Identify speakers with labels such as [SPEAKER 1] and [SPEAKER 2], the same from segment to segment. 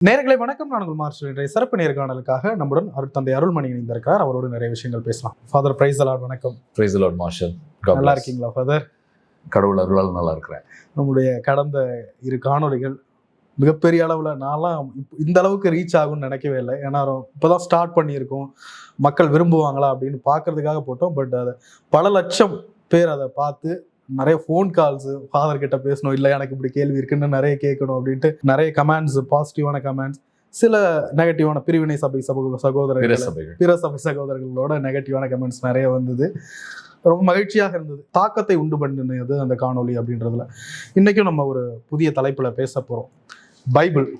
[SPEAKER 1] நேயர்களே வணக்கம். நான் உங்கள் மார்ஷல். இன்றைய சிறப்பு நேர்காணலுக்காக நம்முடன் தந்தை அருள்மணி இணைந்திருக்கிறார். அவரோடு நிறைய விஷயங்கள் பேசலாம். Father praise the lord. வணக்கம்.
[SPEAKER 2] Praise the lord Marshal.
[SPEAKER 1] நல்லா இருக்கீங்களா ஃபாதர்?
[SPEAKER 2] கடவுள் அருளால் நல்லா இருக்கிறேன்.
[SPEAKER 1] நம்முடைய கடந்த 2 காணொளிகள் மிகப்பெரிய அளவில் நான்லாம் இந்த அளவுக்கு ரீச் ஆகும்னு நினைக்கவே இல்லை. ஏன்னா இப்போதான் ஸ்டார்ட் பண்ணியிருக்கோம், மக்கள் விரும்புவாங்களா அப்படின்னு பார்க்கறதுக்காக போட்டோம். பட் அதை பல லட்சம் பேர் அதை பார்த்து நிறைய ஃபோன் கால்ஸ், ஃபாதர் கிட்ட பேசணும், இல்லை எனக்கு இப்படி கேள்வி இருக்குன்னு நிறைய கேட்கணும் அப்படின்ட்டு நிறைய கமெண்ட்ஸ், பாசிட்டிவான கமெண்ட்ஸ், சில நெகட்டிவான பிரிவினை சபை சகோதரர்கள், பிற சபை சகோதரர்களோட நெகட்டிவான கமெண்ட்ஸ் நிறைய வந்தது. ரொம்ப மகிழ்ச்சியாக இருந்தது. தாக்கத்தை உண்டு பண்ணினது அந்த காணொலி அப்படின்றதுல. இன்னைக்கும் நம்ம ஒரு புதிய தலைப்புல பேச போறோம். பைபிள்,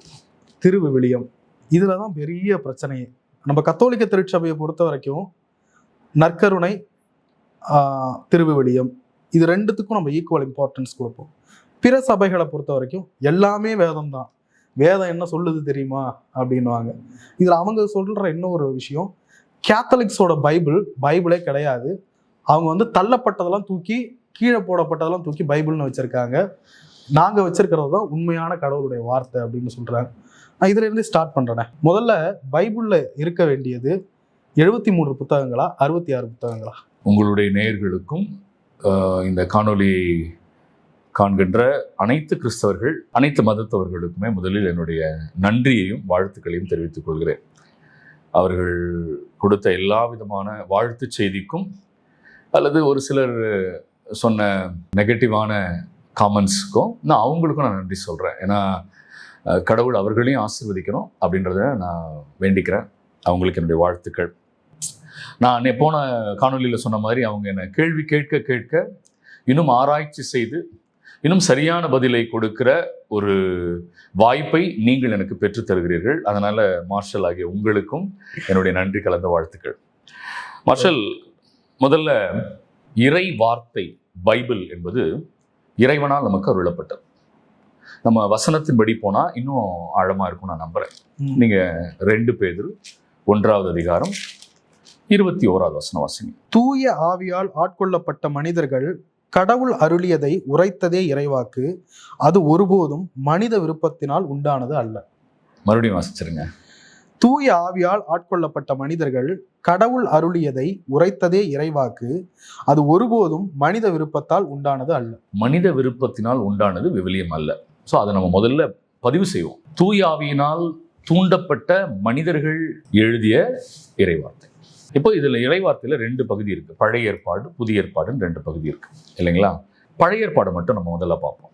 [SPEAKER 1] திருவிவிலியம், இதுல தான் பெரிய பிரச்சனையே. நம்ம கத்தோலிக்க திருச்சபையை பொறுத்த வரைக்கும் நற்கருணை, திருவிவிலியம், இது ரெண்டுத்துக்கும் நம்ம ஈக்குவல் இம்பார்ட்டன்ஸ் கொடுப்போம். பிற சபைகளை பொறுத்த வரைக்கும் எல்லாமே வேதம் தான். வேதம் என்ன சொல்லுது தெரியுமா அப்படின்வாங்க. இதில் அவங்க சொல்ற இன்னொரு விஷயம், கேத்தலிக்ஸோட பைபிளே கிடையாது. அவங்க தள்ளப்பட்டதெல்லாம் தூக்கி, கீழே போடப்பட்டதெல்லாம் தூக்கி பைபிள்னு வச்சிருக்காங்க. நாங்கள் வச்சிருக்கிறது தான் உண்மையான கடவுளுடைய வார்த்தை அப்படின்னு சொல்றாங்க. நான் இதுல இருந்து ஸ்டார்ட் பண்றேன். முதல்ல பைபிள்ல இருக்க வேண்டியது 73 புத்தகங்களா 66 புத்தகங்களா?
[SPEAKER 2] உங்களுடைய நேயர்களுக்கும் இந்த காணொலியை காண்கின்ற அனைத்து கிறிஸ்தவர்கள், அனைத்து மதத்தவர்களுக்குமே முதலில் என்னுடைய நன்றியையும் வாழ்த்துக்களையும் தெரிவித்துக் கொள்கிறேன். அவர்கள் கொடுத்த எல்லா விதமான வாழ்த்து செய்திக்கும் அல்லது ஒரு சிலர் சொன்ன நெகட்டிவான காமெண்ட்ஸுக்கும் அவங்களுக்கும் நான் நன்றி சொல்கிறேன். ஏன்னா கடவுள் அவர்களையும் ஆசீர்வதிக்கணும் அப்படின்றத நான் வேண்டிக்கிறேன். அவங்களுக்கு என்னுடைய வாழ்த்துக்கள். நான் போன காணொலியில் சொன்ன மாதிரி அவங்க என்னை கேள்வி கேட்க கேட்க இன்னும் ஆராய்ச்சி செய்து இன்னும் சரியான பதிலை கொடுக்கிற ஒரு வாய்ப்பை நீங்கள் எனக்கு பெற்று தருகிறீர்கள். அதனால் மார்ஷல் ஆகிய உங்களுக்கும் என்னுடைய நன்றி கலந்த வாழ்த்துக்கள். மார்ஷல், முதல்ல இறை வார்த்தை பைபிள் என்பது இறைவனால் நமக்கு அருளப்பட்டது. நம்ம வசனத்தின்படி போனால் இன்னும் ஆழமாக இருக்கும் நான் நம்புகிறேன். நீங்கள் 2 பேதுரு 1வது அதிகாரம் 21வது வசனம் வாசிங்க.
[SPEAKER 1] தூய ஆவியால் ஆட்கொள்ளப்பட்ட மனிதர்கள் கடவுள் அருளியதை உரைத்ததே இறைவாக்கு, அது ஒருபோதும் மனித விருப்பத்தினால் உண்டானது அல்ல.
[SPEAKER 2] மறுபடியும் வாசிச்சிருங்க.
[SPEAKER 1] தூய ஆவியால் ஆட்கொள்ளப்பட்ட மனிதர்கள் கடவுள் அருளியதை உரைத்ததே இறைவாக்கு, அது ஒருபோதும் மனித விருப்பத்தால் உண்டானது அல்ல.
[SPEAKER 2] மனித விருப்பத்தினால் உண்டானது விவிலியம் அல்ல. ஸோ அதை நம்ம முதல்ல பதிவு செய்வோம். தூய ஆவியினால் தூண்டப்பட்ட மனிதர்கள் எழுதிய இறைவார்த்தை. இப்போ இதில் இறைவார்த்தையில் 2 பகுதி இருக்குது. பழைய ஏற்பாடு, புதிய ஏற்பாடுன்னு 2 பகுதி இருக்குது இல்லைங்களா? பழைய ஏற்பாடு மட்டும் நம்ம முதல்ல பார்ப்போம்.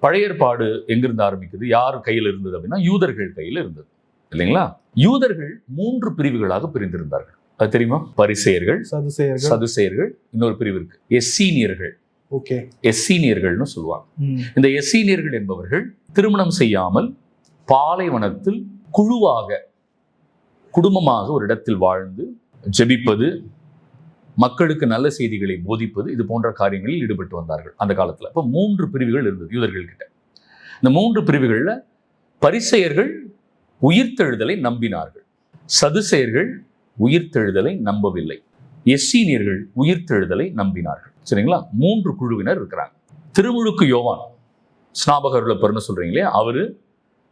[SPEAKER 2] பழைய ஏற்பாடு எங்கிருந்து ஆரம்பிக்குது, யார் கையில் இருந்தது அப்படின்னா யூதர்கள் கையில் இருந்தது இல்லைங்களா? யூதர்கள் 3 பிரிவுகளாக பிரிந்திருந்தார்கள். அது தெரியுமா? பரிசேயர்கள், சதுசேயர்கள், இன்னொரு பிரிவு இருக்கு எஸ்ஸீனியர்கள். எஸ்ஸீனியர்கள்னு சொல்லுவாங்க. இந்த எஸ்ஸீனியர்கள் என்பவர்கள் திருமணம் செய்யாமல் பாலைவனத்தில் குடும்பமாக ஒரு இடத்தில் வாழ்ந்து ஜெபிப்பது, மக்களுக்கு நல்ல செய்திகளை போதிப்பது, இது போன்ற காரியங்களில் ஈடுபட்டு வந்தார்கள் அந்த காலத்தில். இப்போ 3 பிரிவுகள் இருந்தது யூதர்கள் கிட்ட. இந்த 3 பிரிவுகளில் பரிசேயர்கள் உயிர்த்தெழுதலை நம்பினார்கள், சதுசேயர்கள் உயிர்த்தெழுதலை நம்பவில்லை, எஸ்ஸீனியர்கள் உயிர்த்தெழுதலை நம்பினார்கள். சரிங்களா? 3 குழுவினர் இருக்கிறாங்க. திருமுழுக்கு யோவான், ஸ்நாபகர்லப்பர்னு சொல்றீங்களே, அவரு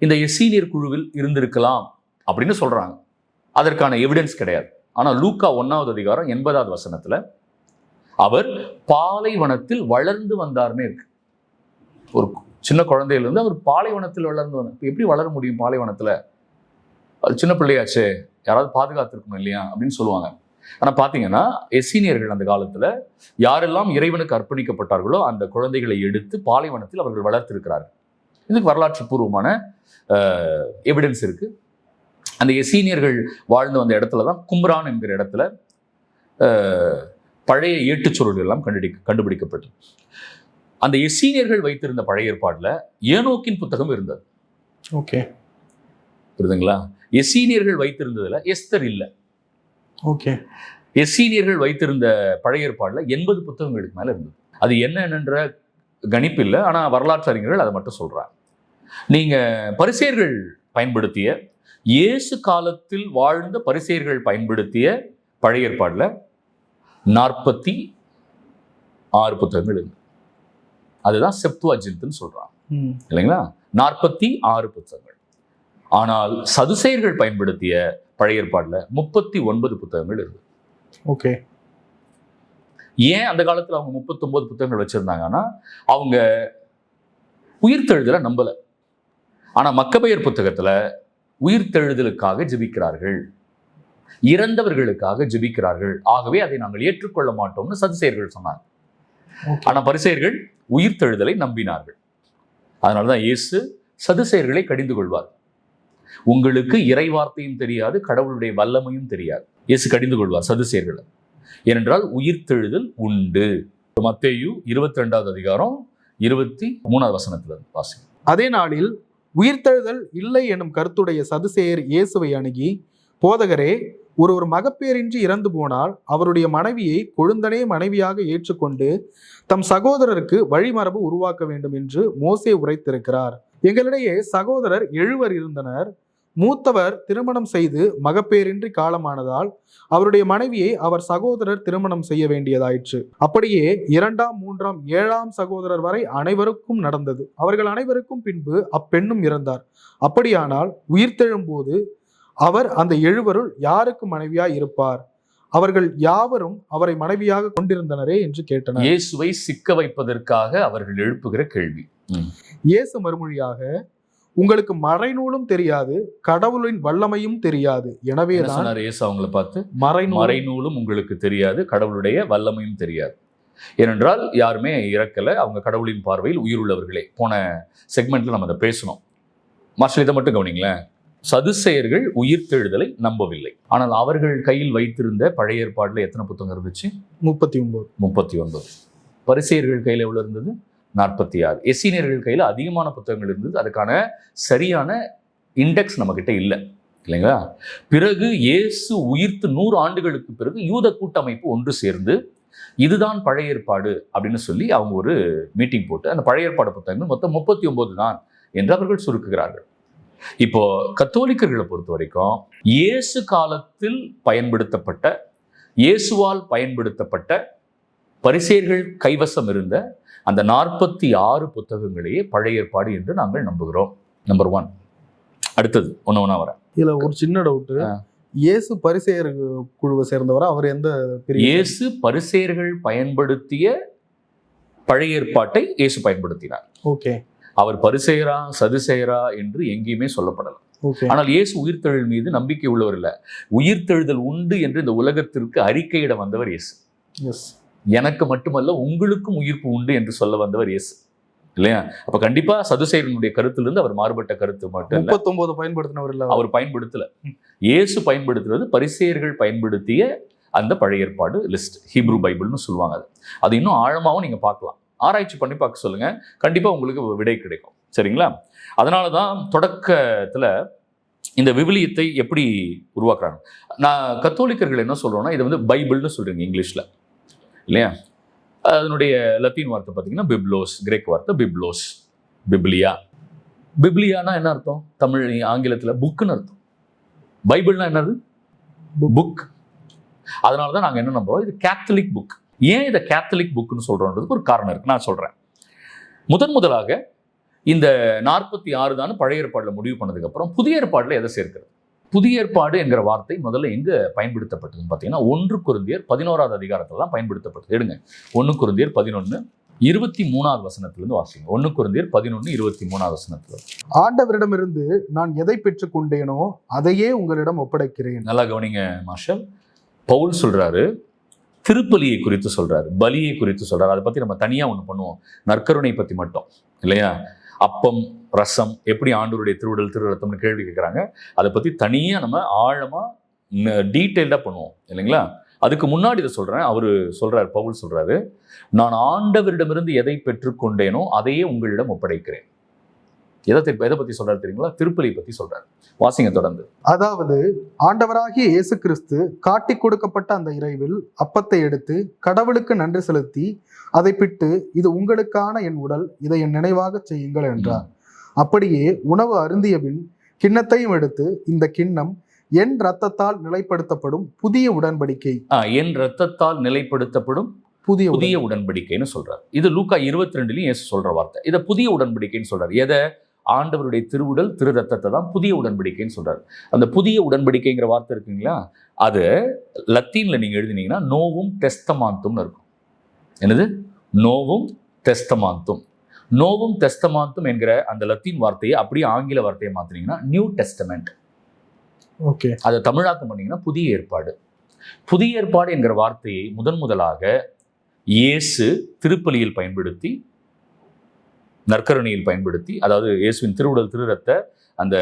[SPEAKER 2] இந்த எஸ்ஸீனியர் குழுவில் இருந்திருக்கலாம் அப்படின்னு சொல்றாங்க. அதற்கான எவிடன்ஸ் கிடையாது. ஆனால் லூக்கா 1வது அதிகாரம் 80வது வசனத்துல அவர் பாலைவனத்தில் வளர்ந்து வந்தார்னே இருக்கு. ஒரு சின்ன குழந்தையிலிருந்து அவர் பாலைவனத்தில் வளர்ந்து வந்தார். இப்போ எப்படி வளர முடியும் பாலைவனத்துல? அது சின்ன பிள்ளையாச்சே, யாராவது பாதுகாத்திருக்கணும் இல்லையா அப்படின்னு சொல்லுவாங்க. ஆனால் பார்த்தீங்கன்னா எஸ்ஸீனியர்கள் அந்த காலத்துல யாரெல்லாம் இறைவனுக்கு அர்ப்பணிக்கப்பட்டார்களோ அந்த குழந்தைகளை எடுத்து பாலைவனத்தில் அவர்கள் வளர்த்திருக்கிறார்கள். இதுக்கு வரலாற்று பூர்வமான எவிடன்ஸ் இருக்கு. அந்த எஸ்ஸீனியர்கள் வாழ்ந்து வந்த இடத்துல தான் கும்ரான் என்கிற இடத்துல பழைய ஏட்டுச்சொருள் எல்லாம் கண்டுபிடிக்கப்பட்டது. அந்த எஸ்ஸீனியர்கள் வைத்திருந்த பழைய ஏற்பாடுல ஏனோக்கின் புத்தகம் இருந்தது.
[SPEAKER 1] ஓகே,
[SPEAKER 2] புரியுதுங்களா? எஸ்ஸீனியர்கள் வைத்திருந்ததுல எஸ்தர் இல்லை.
[SPEAKER 1] ஓகே,
[SPEAKER 2] எஸ்ஸீனியர்கள் வைத்திருந்த பழைய ஏற்பாடுல 80 புத்தகங்களுக்கு மேல இருந்தது. அது என்னென்னன்ற கணிப்பு இல்லை, ஆனா வரலாற்று அறிஞர்கள் அதை மட்டும் சொல்றாங்க. நீங்க பரிசேயர்கள் பயன்படுத்திய, இயேசு காலத்தில் வாழ்ந்த பரிசேயர்கள் பயன்படுத்திய பழைய ஏற்பாடுல 46 புத்தகங்கள் இருக்கு. அதுதான் செப்துவஜின்ட்னு சொல்றாங்க இல்லைங்களா? 46 புத்தகங்கள். ஆனால் சதுசேயர்கள் பயன்படுத்திய பழைய ஏற்பாடுல 39 புத்தகங்கள் இருக்கு.
[SPEAKER 1] ஓகே.
[SPEAKER 2] ஏன் அந்த காலத்துல அவங்க 39 புத்தகங்கள் வச்சிருந்தாங்கன்னா, அவங்க உயிர்த்தெழுதலை நம்பல. ஆனா மக்கபேயர் புத்தகத்துல உயிர்த்தெழுதலுக்காக ஜெபிக்கிறார்கள், இறந்தவர்களுக்காக ஜெபிக்கிறார்கள், ஆகவே அதை நாங்கள் ஏற்றுக்கொள்ள மாட்டோம்னு சதுசேயர்கள் சொன்னாங்க. ஆனா பரிசேயர்கள் உயிர்த்தெழுதலை நம்பினார்கள். அதனாலதான் இயேசு சதுசேயர்களை கடிந்து கொள்வார். உங்களுக்கு இறை வார்த்தையும் தெரியாது, கடவுளுடைய வல்லமையும் தெரியாது. இயேசு கடிந்து கொள்வார் சதுசேயர்களை. ஏனென்றால் உயிர்த்தெழுதல் உண்டு. மத்தேயு 22வது அதிகாரம் 23வது வசனத்துல வாசி.
[SPEAKER 1] அதே நாளில் உயிர்த்தெழுதல் இல்லை எனும் கருத்துடைய சதுசேயர் இயேசுவை அணுகி, போதகரே, ஒருவர் மகப்பேரின்றி இறந்து போனால் அவருடைய மனைவியை கொழுந்தனே மனைவியாக ஏற்றுக்கொண்டு தம் சகோதரருக்கு வழிமரபு உருவாக்க வேண்டும் என்று மோசே உரைத்திருக்கிறார். எங்களிடையே சகோதரர் 7 இருந்தனர். மூத்தவர் திருமணம் செய்து மகப்பேரின்றி காலமானதால் அவருடைய மனைவியை அவர் சகோதரர் திருமணம் செய்ய வேண்டியதாயிற்று. அப்படியே 2ஆம் 3ஆம் 7ஆம் சகோதரர் வரை அனைவருக்கும் நடந்தது. அவர்கள் அனைவருக்கும் பின்பு அப்பெண்ணும் இறந்தார். அப்படியானால் உயிர்த்தெழும்போது அவர் அந்த 7 யாருக்கு மனைவியாய் இருப்பார்? அவர்கள் யாவரும் அவரை மனைவியாக கொண்டிருந்தனரே என்று கேட்டனர்.
[SPEAKER 2] இயேசுவை சிக்க வைப்பதற்காக அவர்கள் எழுப்புகிற கேள்வி.
[SPEAKER 1] இயேசு மறுமொழியாக, உங்களுக்கு மறைநூலும் தெரியாது, கடவுளின் வல்லமையும் தெரியாது. எனவே தான்
[SPEAKER 2] இயேசு அவங்களை பார்த்து,
[SPEAKER 1] மறைநூலும்
[SPEAKER 2] மறைநூலும் உங்களுக்கு தெரியாது, கடவுளுடைய வல்லமையும் தெரியாது. ஏனென்றால் யாருமே இறக்கல, அவங்க கடவுளின் பார்வையில் உயிருள்ளவர்களே. போன செக்மெண்ட்ல நம்ம அதை பேசணும். மாஸ்டர் இதை மட்டும் கவனிங்களேன். சதுசேயர்கள் உயிர்த்தெழுதலை நம்பவில்லை. ஆனால் அவர்கள் கையில் வைத்திருந்த பழைய ஏற்பாடுல எத்தனை புத்தகம் இருந்துச்சு? 39. பரிசேயர்கள் கையில் எவ்வளவு இருந்தது? 46. எஸ்ஸீனியர்கள் கையில் அதிகமான புத்தகங்கள் இருந்தது. அதுக்கான சரியான இண்டெக்ஸ் நம்ம கிட்ட இல்லை, இல்லைங்களா? பிறகு இயேசு உயிர்த்து 100 ஆண்டுகளுக்கு பிறகு யூத கூட்டமைப்பு ஒன்று சேர்ந்து இதுதான் பழைய ஏற்பாடு அப்படின்னு சொல்லி அவங்க ஒரு மீட்டிங் போட்டு அந்த பழைய ஏற்பாடு புத்தகங்கள் மொத்தம் 39 தான் என்று அவர்கள் சுருக்குகிறார்கள். இப்போ கத்தோலிக்கர்களை பொறுத்த வரைக்கும் இயேசு காலத்தில் பயன்படுத்தப்பட்ட, இயேசுவால் பயன்படுத்தப்பட்ட, பரிசேயர்கள் கைவசம் இருந்த அந்த 46 புத்தகங்களையே பழைய ஏற்பாடு என்று நாங்கள் நம்புகிறோம். நம்பர் 1. அடுத்தது ஒண்ணா வர.
[SPEAKER 1] இதுல ஒரு சின்ன டவுட். இயேசு பரிசேயர் குழுவை சேர்ந்தவரா? அவர் எந்த பிரிவு?
[SPEAKER 2] இயேசு பரிசேயர்கள் பயன்படுத்திய பழைய ஏற்பாட்டை இயேசு பயன்படுத்தினார்.
[SPEAKER 1] ஓகே.
[SPEAKER 2] அவர் பரிசேயரா சதுசேயரா என்று எங்கேயுமே சொல்லப்படலாம். ஆனால் இயேசு உயிர்த்தெழுதல் மீது நம்பிக்கை உள்ளவர் இல்ல. உயிர்த்தெழுதல் உண்டு என்று இந்த உலகத்திற்கு அறிக்கையிட வந்தவர் இயேசு. எனக்கு மட்டுமல்ல உங்களுக்கும் உயிர்ப்பு உண்டு என்று சொல்ல வந்தவர் இயேசு, இல்லையா? அப்ப கண்டிப்பா சதுசேயர்களுடைய கருத்திலிருந்து அவர் மாறுபட்ட கருத்து மட்டும் இல்ல.
[SPEAKER 1] 39 பயன்படுத்தினவர் இல்ல, அவர்
[SPEAKER 2] பயன்படுத்தல. இயேசு பயன்படுத்துறது பரிசேயர்கள் பயன்படுத்திய அந்த பழைய ஏற்பாடு லிஸ்ட், ஹீப்ரூ பைபிள்னு சொல்லுவாங்க. அது இன்னும் ஆழமாவும் நீங்க பார்க்கலாம், ஆராய்ச்சி பண்ணி பார்க்க சொல்லுங்க, கண்டிப்பா உங்களுக்கு விடை கிடைக்கும். சரிங்களா? அதனாலதான் தொடக்கத்துல இந்த விவிலியத்தை எப்படி உருவாக்குறாங்க. நான் கத்தோலிக்கர்கள் என்ன சொல்றோம்னா, இதை வந்து பைபிள்னு சொல்றீங்க இங்கிலீஷ்ல, இல்லையா? அதனுடைய லத்தீன் வார்த்தை பார்த்தீங்கன்னா பிப்ளோஸ், கிரேக் வார்த்தை பிப்ளோஸ், பிப்ளியா. பிப்ளியானா என்ன அர்த்தம்? தமிழ் ஆங்கிலத்துல புக்குன்னு அர்த்தம். பைபிள்னா என்னது? புக். அதனாலதான் நாங்க என்ன நம்புறோம், இது கேத்தலிக் புக். ஏன் இதை கேத்தலிக் புக்னு சொல்றோன்றதுக்கு ஒரு காரணம் இருக்கு, நான் சொல்றேன். முதலாக இந்த 46 தான் பழைய ஏற்பாடுல முடிவு பண்ணதுக்கு அப்புறம் புதிய ஏற்பாடுல எதை சேர்க்கிறது? புதிய ஏற்பாடு என்கிற வார்த்தை முதல்ல எங்க பயன்படுத்தப்பட்டதுன்னு பார்த்தீங்கன்னா 1 கொரிந்தியர் 11வது அதிகாரத்துல தான் பயன்படுத்தப்பட்டது. எடுங்க 1 கொரிந்தியர் 11 23வது வசனத்திலிருந்து வாசிங்க. 1 கொரிந்தியர் 11 23வது வசனத்துல,
[SPEAKER 1] ஆண்டவரிடமிருந்து நான் எதை பெற்றுக் கொண்டேனோ அதையே உங்களிடம் ஒப்படைக்கிறேன்.
[SPEAKER 2] நல்லா கவனிங்க மாஸ்டர். பவுல் சொல்றாரு, திருப்பலியை குறித்து சொல்றாரு, பலியை குறித்து சொல்றாரு. அதை பத்தி நம்ம தனியா ஒண்ணு பண்ணுவோம், நற்கருணை பத்தி மட்டும், இல்லையா? அப்பம் ரசம் எப்படி ஆண்டவருடைய திருவுடல் திருரத்தம்னு கேள்வி கேட்குறாங்க, அதை பத்தி தனியா நம்ம ஆழமா டீட்டெயில்டா பண்ணுவோம், இல்லைங்களா? அதுக்கு முன்னாடி இதை சொல்றேன். அவரு சொல்றாரு, பவுல் சொல்றாரு, நான் ஆண்டவரிடமிருந்து எதை பெற்றுக்கொண்டேனோ அதையே உங்களிடம் ஒப்படைக்கிறேன். எதை பத்தி சொல்றாரு தெரியுங்களா? திருப்பலி பத்தி சொல்றாரு. வாசிங்க தொடர்ந்து.
[SPEAKER 1] அதாவது ஆண்டவராகிய இயேசு கிறிஸ்து காட்டி கொடுக்கப்பட்ட அந்த இறைவில் அப்பத்தை எடுத்து கடவுளுக்கு நன்றி செலுத்தி அதை பிட்டு, இது உங்களுக்கான என் உடல், இதை என் நினைவாக செய்யுங்கள் என்றார். அப்படியே உணவு அருந்திய பின் கிண்ணத்தையும் எடுத்து, இந்த கிண்ணம் என் இரத்தத்தால் நிலைப்படுத்தப்படும் புதிய உடன்படிக்கை.
[SPEAKER 2] என் இரத்தத்தால் நிலைப்படுத்தப்படும் புதிய உடன்படிக்கைன்னு சொல்றாரு. இது லூக்கா 22லயும் இயேசு சொல்ற வார்த்தை. இதை புதிய உடன்படிக்கைன்னு சொல்றாரு. எதை? ஆண்டவருடைய திருவுடல் திரு ரத்தத்தை தான் புதிய உடன்படிக்கைன்னு சொல்றாரு. அந்த புதிய உடன்படிக்கைங்கிற வார்த்தை இருக்குங்களா, அது லத்தீன்ல நீங்க எழுதினீங்கன்னா நோவும் டெஸ்டமாந்தும்னு இருக்கும். என்னது? நோவும் டெஸ்டமாந்தும். நோவும் டெஸ்டமாந்தும் என்கிற அந்த லத்தீன் வார்த்தையை அப்படியே ஆங்கில வார்த்தையை மாத்தினீங்கன்னா நியூ டெஸ்டமெண்ட்.
[SPEAKER 1] ஓகே,
[SPEAKER 2] அதை தமிழாக்கம் பண்ணீங்கன்னா புதிய ஏற்பாடு. புதிய ஏற்பாடு என்கிற வார்த்தையை முதலாக இயேசு திருப்பலியில் பயன்படுத்தி, நற்கருணையில் பயன்படுத்தி, அதாவது இயேசுவின் திருவுடல் திரு ரத்த அந்த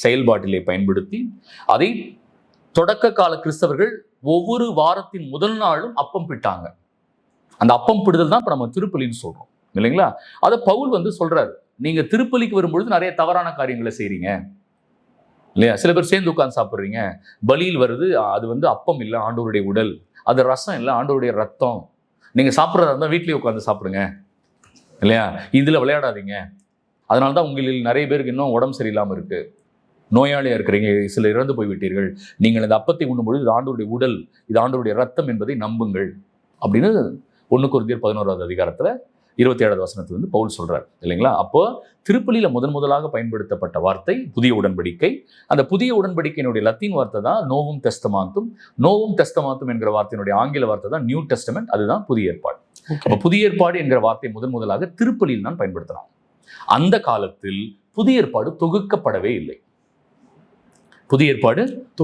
[SPEAKER 2] செயல்பாட்டிலே பயன்படுத்தி, அதை தொடக்க கால கிறிஸ்தவர்கள் ஒவ்வொரு வாரத்தின் முதல் நாளும் அப்பம் பிட்டாங்க. அந்த அப்பம் பிடுதல் தான் இப்ப நம்ம திருப்பலின்னு சொல்றோம் இல்லைங்களா? அதை பவுல் சொல்றாரு, நீங்க திருப்பலிக்கு வரும்பொழுது நிறைய தவறான காரியங்களை செய்றீங்க இல்லையா? சில பேர் சேர்ந்து உட்கார்ந்து சாப்பிட்றீங்க, பலியில் வருது அது அப்பம் இல்லை, ஆண்டவருடைய உடல். அது ரசம் இல்லை, ஆண்டவருடைய ரத்தம். நீங்க சாப்பிட்றதா இருந்தால் வீட்லயே உட்காந்து சாப்பிடுங்க இல்லையா? இதுல விளையாடாதீங்க. அதனால்தான் உங்களில் நிறைய பேருக்கு இன்னும் உடம்பு சரியில்லாமல் இருக்கு, நோயாளியா இருக்கிறீங்க, சில இறந்து போய்விட்டீர்கள். நீங்கள் இந்த அப்பத்தை உண்ணும்பொழுது இது ஆண்டவருடைய உடல், இது ஆண்டவருடைய ரத்தம் என்பதை நம்புங்கள் அப்படின்னு 1 கொரிந்தியர் 11வது அதிகாரத்துல 27வது வசனத்துல பவுல் சொல்றார் இல்லைங்களா? அப்போ திருப்பலியில முதலாக பயன்படுத்தப்பட்ட வார்த்தை புதிய உடன்படிக்கை. அந்த புதிய உடன்படிக்கையினுடைய லத்தீன் வார்த்தை தான் நோவும் டெஸ்டமாந்தும். நோவும் டெஸ்டமாந்தும் என்கிற வார்த்தையினுடைய ஆங்கில வார்த்தை தான் நியூ டெஸ்டமெண்ட். அதுதான் புதிய ஏற்பாடு. அப்ப புதிய ஏற்பாடு என்கிற வார்த்தை முதலாக திருப்பலியில் தான் பயன்படுத்தலாம். அந்த காலத்தில் புதிய ஏற்பாடு தொகுக்கப்படவே இல்லை. புதிய ஏற்பாடு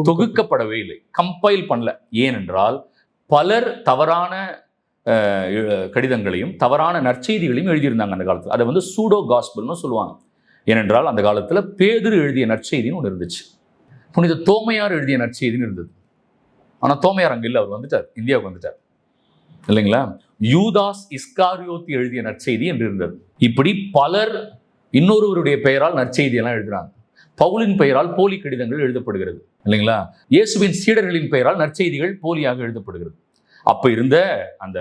[SPEAKER 2] தொகுக்கப்படவே இல்லை, கம்பைல் பண்ணல. ஏனென்றால் பலர் தவறான கடிதங்களையும் தவறான நற்செய்திகளையும் எழுதியிருந்தாங்க அந்த காலத்தில். அதை சூடோ காஸ்பல்னு சொல்லுவாங்க. ஏனென்றால் அந்த காலத்தில் பேதுரு எழுதிய நற்செய்தின்னு ஒன்று இருந்துச்சு, புனித தோமையார் எழுதிய நற்செய்தின்னு இருந்தது. ஆனால் தோமையார் அங்கே இல்லை, அவர் வந்துட்டார், இந்தியாவுக்கு வந்துட்டார் இல்லைங்களா? யூதாஸ் இஸ்காரியோத்தி எழுதிய நற்செய்தி என்று இருந்தது. இப்படி பலர் இன்னொருவருடைய பெயரால் நற்செய்தியெல்லாம் எழுதுறாங்க. பவுலின் பெயரால் போலி கடிதங்கள் எழுதப்படுகிறது இல்லைங்களா? இயேசுவின் சீடர்களின் பெயரால் நற்செய்திகள் போலியாக எழுதப்படுகிறது. அப்ப இருந்த அந்த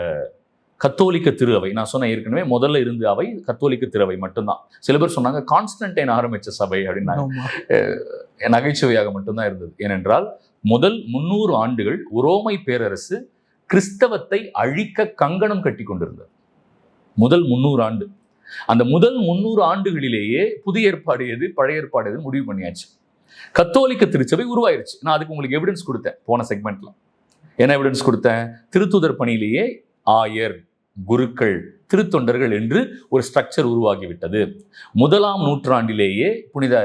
[SPEAKER 2] கத்தோலிக்க திரு அவை, நான் சொன்ன ஏற்கனவே முதல்ல இருந்த அவை கத்தோலிக்க திரு அவை மட்டும்தான். சில பேர் சொன்னாங்க கான்ஸ்டன்டைன் ஆரம்பிச்ச சபை அப்படின்னாங்க. நகைச்சுவையாக மட்டும்தான் இருந்தது. ஏனென்றால் முதல் 300 ஆண்டுகள் உரோமை பேரரசு கிறிஸ்தவத்தை அழிக்க கங்கணம் கட்டி கொண்டிருந்தது. முதல் 300 ஆண்டு. அந்த முதல் 300 ஆண்டுகளிலேயே புதிய ஏற்பாடு எது பழைய ஏற்பாடு எது முடிவு பண்ணியாச்சு. கத்தோலிக்க திருச்சபை உருவாயிருச்சு. நான் அதுக்கு உங்களுக்கு எவிடன்ஸ் கொடுத்தேன் போன செக்மெண்ட்ல. என்ன எவிடன்ஸ் கொடுத்தேன்? திருத்தூதர் பணியிலேயே ஆயர், குருக்கள், திருத்தொண்டர்கள் என்று ஒரு ஸ்ட்ரக்சர் உருவாகிவிட்டது. 1ஆம் நூற்றாண்டிலேயே புனித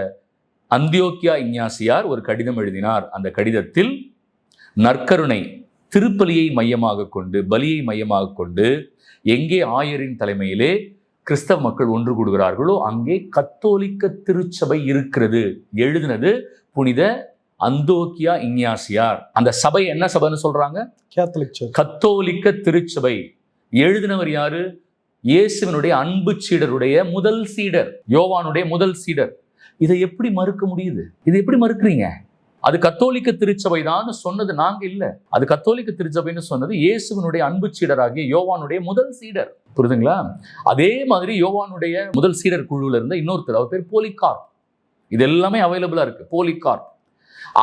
[SPEAKER 2] அந்தியோக்கியா இஞ்ஞாசியார் ஒரு கடிதம் எழுதினார். அந்த கடிதத்தில் நற்கருணை திருப்பலியை மையமாக கொண்டு, பலியை மையமாக கொண்டு, எங்கே ஆயரின் தலைமையிலே கிறிஸ்தவ மக்கள் ஒன்று கூடுகிறார்களோ அங்கே கத்தோலிக்க திருச்சபை இருக்கிறது. எழுதினது புனித அந்தோக்கியா இஞ்ஞாசியார். அந்த சபை என்ன சபைன்னு சொல்றாங்க? கத்தோலிக்க திருச்சபை. எழுதினவர் யாரு? இயேசுவினுடைய அன்பு சீடருடைய முதல் சீடர், யோவானுடைய முதல் சீடர். இதை எப்படி மறுக்க முடியுது? இதை எப்படி மறுக்கிறீங்க? அது கத்தோலிக்க திருச்சபை தான் சொன்னது, நாங்க இல்ல. அது கத்தோலிக்க திருச்சபைன்னு சொன்னது இயேசுவினுடைய அன்பு சீடராகிய யோவானுடைய முதல் சீடர். புரியுதுங்களா? அதே மாதிரி யோவானுடைய முதல் சீடர் குழுவில் இருந்த இன்னொருத்தர், அவர் பேர் போலிகார்ப். இது எல்லாமே அவைலபிளா இருக்கு. போலிகார்ப்.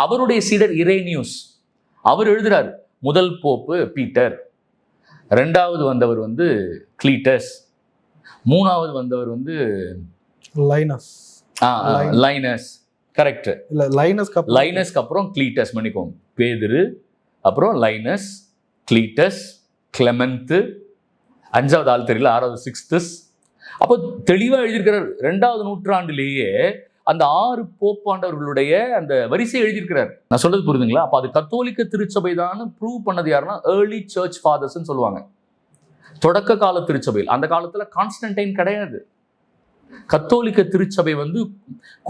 [SPEAKER 2] அவருடைய சீடர் இரேனியூஸ். அவர் எழுதுறாரு, முதல் போப்பு பீட்டர், 2வது வந்தவர் கிளீட்டஸ், 3வது வந்தவர் லைனஸ். கரெக்ட். லைனஸ்க்கு அப்புறம் கிளீட்டஸ், மன்னிக்கும், பேதுரு, அப்புறம் லைனஸ், கிளீட்டஸ், கிளெமென்த், 5வது ஆள் தெரியல, 6வது சிக்ஸ்தஸ். அப்போ தெளிவா எழுதியிருக்கிறார். 2வது நூற்றாண்டிலேயே அந்த 6 போப்பாண்டவர்களுடைய அந்த வரிசை எழுதியிருக்கிறார். நான் சொல்றது புரியுதுங்களா? அப்ப அது கத்தோலிக்க திருச்சபை தான் ப்ரூவ் பண்ணது யாருன்னா ஏர்லி சர்ச் ஃபாதர்ஸ்ன்னு சொல்லுவாங்க. தொடக்க கால திருச்சபையில். அந்த காலத்துல கான்ஸ்டன்டைன் கிடையாது. கத்தோலிக்க திருச்சபை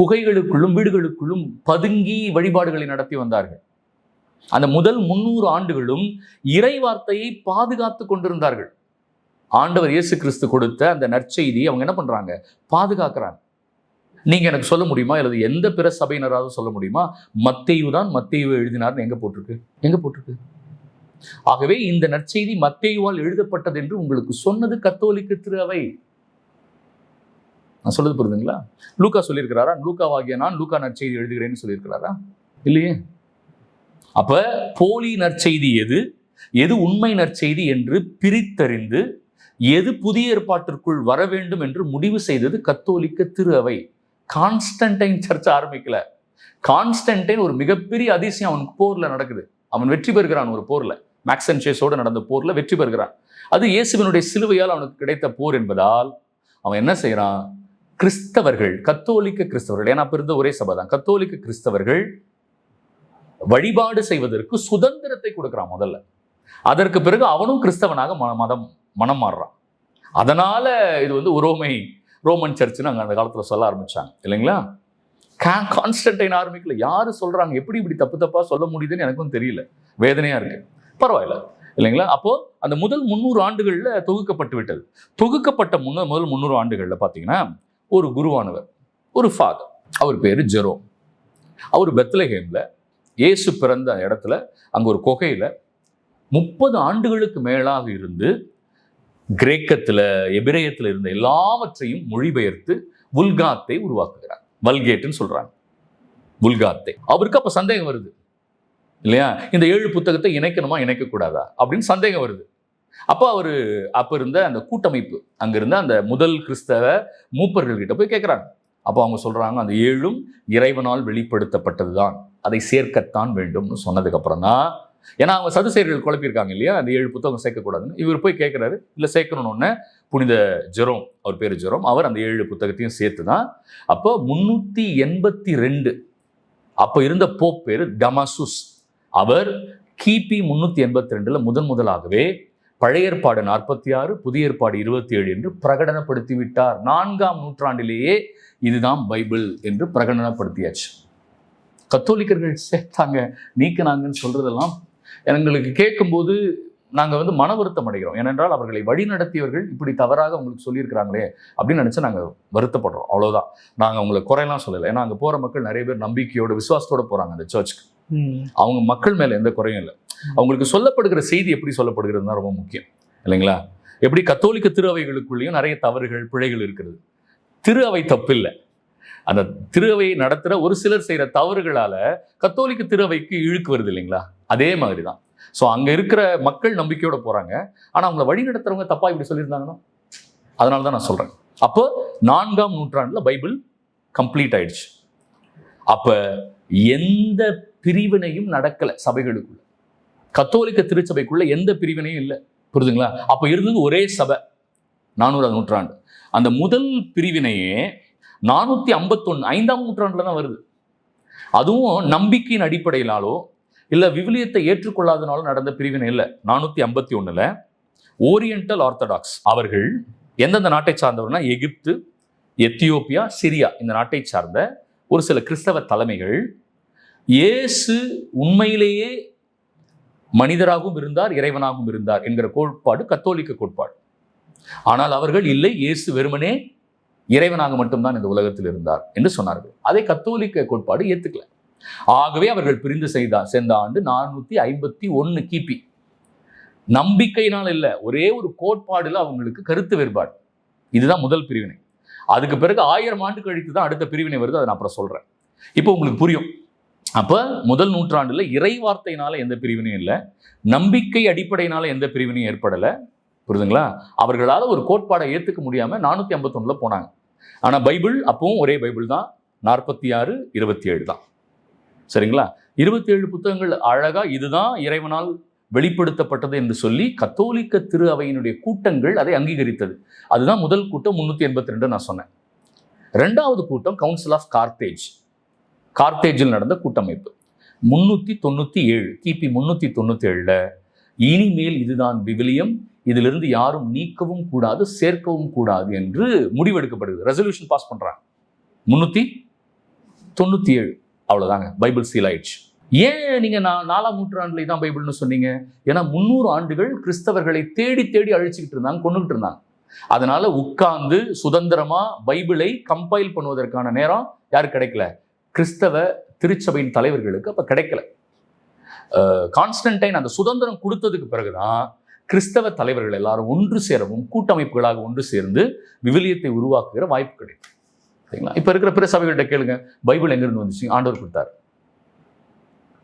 [SPEAKER 2] குகைகளுக்குள்ளும் வீடுகளுக்குள்ளும் பதுங்கி வழிபாடுகளை நடத்தி வந்தார்கள். அந்த முதல் 300 ஆண்டுகளும் இறை வார்த்தையை பாதுகாத்து கொண்டிருந்தார்கள். ஆண்டவர் இயேசு கிறிஸ்து கொடுத்த அந்த நற்செய்தியை அவங்க என்ன பண்றாங்க? பாதுகாக்கிறாங்க. நீங்க எனக்கு சொல்ல முடியுமா, அல்லது எந்த பிற சபையினராவது சொல்ல முடியுமா, மத்தேயு தான் மத்தேயு எழுதினார்னு எங்க போட்டிருக்கு? எங்க போட்டிருக்கு? ஆகவே இந்த நற்செய்தி மத்தேயுவால் எழுதப்பட்டது என்று உங்களுக்கு சொன்னது கத்தோலிக்க திரு அவை. நான் சொல்றது புரியுதுங்களா? லூக்கா சொல்லியிருக்கிறாரா? லூக்காவாகிய நான் லூக்கா நற்செய்தி எழுதுகிறேன்னு சொல்லியிருக்கிறாரா? இல்லையே. அப்ப போலி நற்செய்தி எது, எது உண்மை நற்செய்தி என்று பிரித்தறிந்து எது புதிய ஏற்பாட்டிற்குள் வர வேண்டும் என்று முடிவு செய்தது கத்தோலிக்க திரு அவை. கான்ஸ்டன்டைன் சர்ச் ஆரம்பிக்கல. கான்ஸ்டன்டைன் ஒரு மிகப்பெரிய அதிசயம் அவனுக்கு போர்ல நடக்குது. அவன் வெற்றி பெறுகிறான் ஒரு போர்ல. மேக்சன்சேஸோடு நடந்த போர்ல வெற்றி பெறுகிறான். அது இயேசுவினுடைய சிலுவையால் அவனுக்கு கிடைத்த போர் என்பதால் அவன் என்ன செய்யறான்? கிறிஸ்தவர்கள், கத்தோலிக்க கிறிஸ்தவர்கள், ஏன்னா அப்ப இருந்த ஒரே சபை தான், கத்தோலிக்க கிறிஸ்தவர்கள் வழிபாடு செய்வதற்கு சுதந்திரத்தை கொடுக்கிறான் முதல்ல. அதற்கு பிறகு அவனும் கிறிஸ்தவனாக மனம் மாறுறான். அதனால இது வந்து ரோமன் சர்ச்சுன்னு அங்க அந்த காலத்துல சொல்ல ஆரம்பிச்சாங்க இல்லைங்களா? கான்ஸ்டன்டைன் ஆரம்பிக்கல. யாரு சொல்றாங்க? எப்படி இப்படி தப்பு தப்பா சொல்ல முடியுதுன்னு எனக்கும் தெரியல. வேதனையா இருக்கு. பரவாயில்ல இல்லைங்களா? அப்போ அந்த முதல் 300 ஆண்டுகள்ல தொகுக்கப்பட்டு விட்டது. தொகுக்கப்பட்ட முதல் 300 ஆண்டுகள்ல பாத்தீங்கன்னா ஒரு குருவானவர், ஒரு ஃபாதர், அவர் பேரு ஜெரோம். அவர் பெத்லஹேம்ல இயேசு பிறந்த இடத்துல அங்க ஒரு குகையில 30 ஆண்டுகளுக்கு மேலாக இருந்து கிரேக்கத்துல எபிரேயத்துல இருந்த எல்லாவற்றையும் மொழிபெயர்த்து புல்காத்தை உருவாக்குகிறார். வல்கேட்னு சொல்றாங்க, புல்காத்தை. அவருக்கு அப்ப சந்தேகம் வருது இல்லையா? இந்த 7 புத்தகத்தை இணைக்கணுமா இணைக்கக்கூடாதா அப்படின்னு சந்தேகம் வருது. அப்ப இருந்த அந்த கூட்டமைப்பு, அங்க இருந்த அந்த முதல் கிறிஸ்தவ மூப்பர்கள் கிட்ட போய் கேட்கிறாங்க. அப்போ அவங்க சொல்றாங்க, அந்த 7ம் இறைவனால் வெளிப்படுத்தப்பட்டதுதான், அதை சேர்க்கத்தான் வேண்டும்னு சொன்னதுக்கு அப்புறம் தான், ஏன்னா அவங்க சதுசேயர்கள் குழப்பியிருக்காங்க இல்லையா, அந்த 7 புத்தகம் சேர்க்கக்கூடாதுன்னு. இவர் போய் கேட்கிறாரு, இல்லை சேர்க்கணும்னு. புனித ஜெரோம், அவர் பேரு ஜெரோம், அவர் அந்த 7 புத்தகத்தையும் சேர்த்து தான். அப்போ 382 அப்ப இருந்த போப் பேரு டமாசுஸ். அவர் கிபி 382 முதலாகவே பழைய ஏற்பாடு 46, புதிய ஏற்பாடு 27 என்று பிரகடனப்படுத்தி விட்டார். 4ஆம் நூற்றாண்டிலேயே இதுதான் பைபிள் என்று பிரகடனப்படுத்தியாச்சு. கத்தோலிக்கர்கள் சேர்த்தாங்க, நீக்கினாங்கன்னு சொல்றதெல்லாம் எங்களுக்கு கேட்கும்போது நாங்க வந்து மன வருத்தம் அடைகிறோம். ஏனென்றால் அவர்களை வழி நடத்தியவர்கள் இப்படி தவறாக உங்களுக்கு சொல்லியிருக்கிறாங்களே அப்படின்னு நினைச்சு நாங்க வருத்தப்படுறோம். அவ்வளவுதான். நாங்க அவங்களை குறையெல்லாம் சொல்லலை. ஏன்னா அங்க போற மக்கள் நிறைய பேர் நம்பிக்கையோட விசுவாசத்தோட போறாங்க அந்த சர்ச்சுக்கு. அவங்க மக்கள் மேல எந்த குறையும் இல்லை. அவங்களுக்கு சொல்லப்படுகிற செய்தி எப்படி சொல்லப்படுகிறது தான் ரொம்ப முக்கியம் இல்லைங்களா? எப்படி கத்தோலிக்க திரு அவைகளுக்குள்ளேயும் நிறைய தவறுகள், பிழைகள் இருக்கிறது. திரு அவை தப்பு இல்லை. அந்த திரு அவையை நடத்துற ஒரு சிலர் செய்யற தவறுகளால கத்தோலிக்க திரு அவைக்கு இழுக்கு வருது இல்லைங்களா? அதே மாதிரிதான். ஸோ அங்க இருக்கிற மக்கள் நம்பிக்கையோட போறாங்க. ஆனா அவங்களை வழி நடத்துறவங்க தப்பா இப்படி சொல்லியிருந்தாங்கன்னா, அதனாலதான் நான் சொல்றேன். அப்போ 4ஆம் நூற்றாண்டுல பைபிள் கம்ப்ளீட் ஆயிடுச்சு. அப்ப எந்த பிரிவினையும் நடக்கல சபைகளுக்குள்ள. கத்தோலிக்க திருச்சபைக்குள்ள எந்த பிரிவினையும் இல்லை. புரியுதுங்களா? அப்ப இருந்தது ஒரே சபை 400ஆம் நூற்றாண்டு. அந்த முதல் பிரிவினையே 451 5ஆம் நூற்றாண்டுல தான் வருது. அதுவும் நம்பிக்கையின் அடிப்படையிலாலோ இல்ல விவிலியத்தை ஏற்றுக்கொள்ளாதனாலும் நடந்த பிரிவினை இல்லை. 451 ஓரியண்டல் ஆர்த்தடாக்ஸ் அவர்கள் எந்தெந்த நாட்டை சார்ந்தவர்னா, எகிப்து, எத்தியோப்பியா, சிரியா இந்த நாட்டை சார்ந்த ஒரு சில கிறிஸ்தவ தலைமைகள் இயேசு உண்மையிலேயே மனிதராகவும் இருந்தார், இறைவனாகவும் இருந்தார் என்கிற கோட்பாடு கத்தோலிக்க கோட்பாடு. ஆனால் அவர்கள் இல்லை, இயேசு வெறுமனே இறைவனாக மட்டும்தான் இந்த உலகத்தில் இருந்தார் என்று சொன்னார்கள். அதை கத்தோலிக்க கோட்பாடு ஏத்துக்கல. ஆகவே அவர்கள் பிரிந்து சேர்ந்த ஆண்டு 451 கிபி. நம்பிக்கையினால் இல்ல, ஒரே ஒரு கோட்பாடுல அவங்களுக்கு கருத்து வேறுபாடு. இதுதான் முதல் பிரிவினை. அதுக்கு பிறகு 1000 ஆண்டு கழித்து தான் அடுத்த பிரிவினை வருது. அதை நான் அப்புறம் சொல்றேன். இப்போ உங்களுக்கு புரியும். அப்ப முதல் நூற்றாண்டுல இறை வார்த்தையினால எந்த பிரிவினையும் இல்லை, நம்பிக்கை அடிப்படையினால எந்த பிரிவினையும் ஏற்படல. புரியுதுங்களா? அவர்களால ஒரு கோட்பாடை ஏத்துக்க முடியாம 451 போனாங்க. ஆனா பைபிள் அப்பவும் ஒரே பைபிள் தான், 46, 27 தான். சரிங்களா? 27 புத்தகங்கள் அழகா இதுதான் இறைவனால் வெளிப்படுத்தப்பட்டது என்று சொல்லி கத்தோலிக்க திரு அவையினுடைய கூட்டங்கள் அதை அங்கீகரித்தது. அதுதான் முதல் கூட்டம் 382 நான் சொன்னேன். 2வது கூட்டம் கவுன்சில் ஆஃப் கார்த்தேஜ், கார்த்தேஜில் நடந்த கூட்டமைப்பு 397 கிபி 397 இனிமேல் இதுதான் விவிலியம், இதிலிருந்து யாரும் நீக்கவும் கூடாது, சேர்க்கவும் கூடாது என்று முடிவெடுக்கப்படுது. ரெசல்யூஷன் பாஸ் பண்றாங்க. 397 அவ்வளவுதாங்க, பைபிள் சீல் ஆயிடுச்சு. ஏன் நீங்க 4ஆம் நூற்றாண்டுல தான் பைபிள்னு சொன்னீங்க? ஏன்னா 300 ஆண்டுகள் கிறிஸ்தவர்களை தேடி தேடி அழிச்சுக்கிட்டு இருந்தாங்க, கொண்டுகிட்டு இருந்தாங்க. அதனால உட்கார்ந்து சுதந்திரமா பைபிளை கம்பைல் பண்ணுவதற்கான நேரம் யாரு கிடைக்கல? கிறிஸ்தவ திருச்சபையின் தலைவர்களுக்கு அப்ப கிடைக்கல. கான்ஸ்டன்டைன் அந்த சுதந்திரம் கொடுத்ததுக்கு பிறகுதான் கிறிஸ்தவ தலைவர்கள் எல்லாரும் ஒன்று சேரவும், கூட்டமைப்புகளாக ஒன்று சேர்ந்து விவிலியத்தை உருவாக்குகிற வாய்ப்பு கிடைக்கும். சரிங்களா? இப்ப இருக்கிற பிற சபைகள்கிட்ட கேளுங்க, பைபிள் எங்க இருந்து வந்துச்சு? ஆண்டவர் கொடுத்தார்.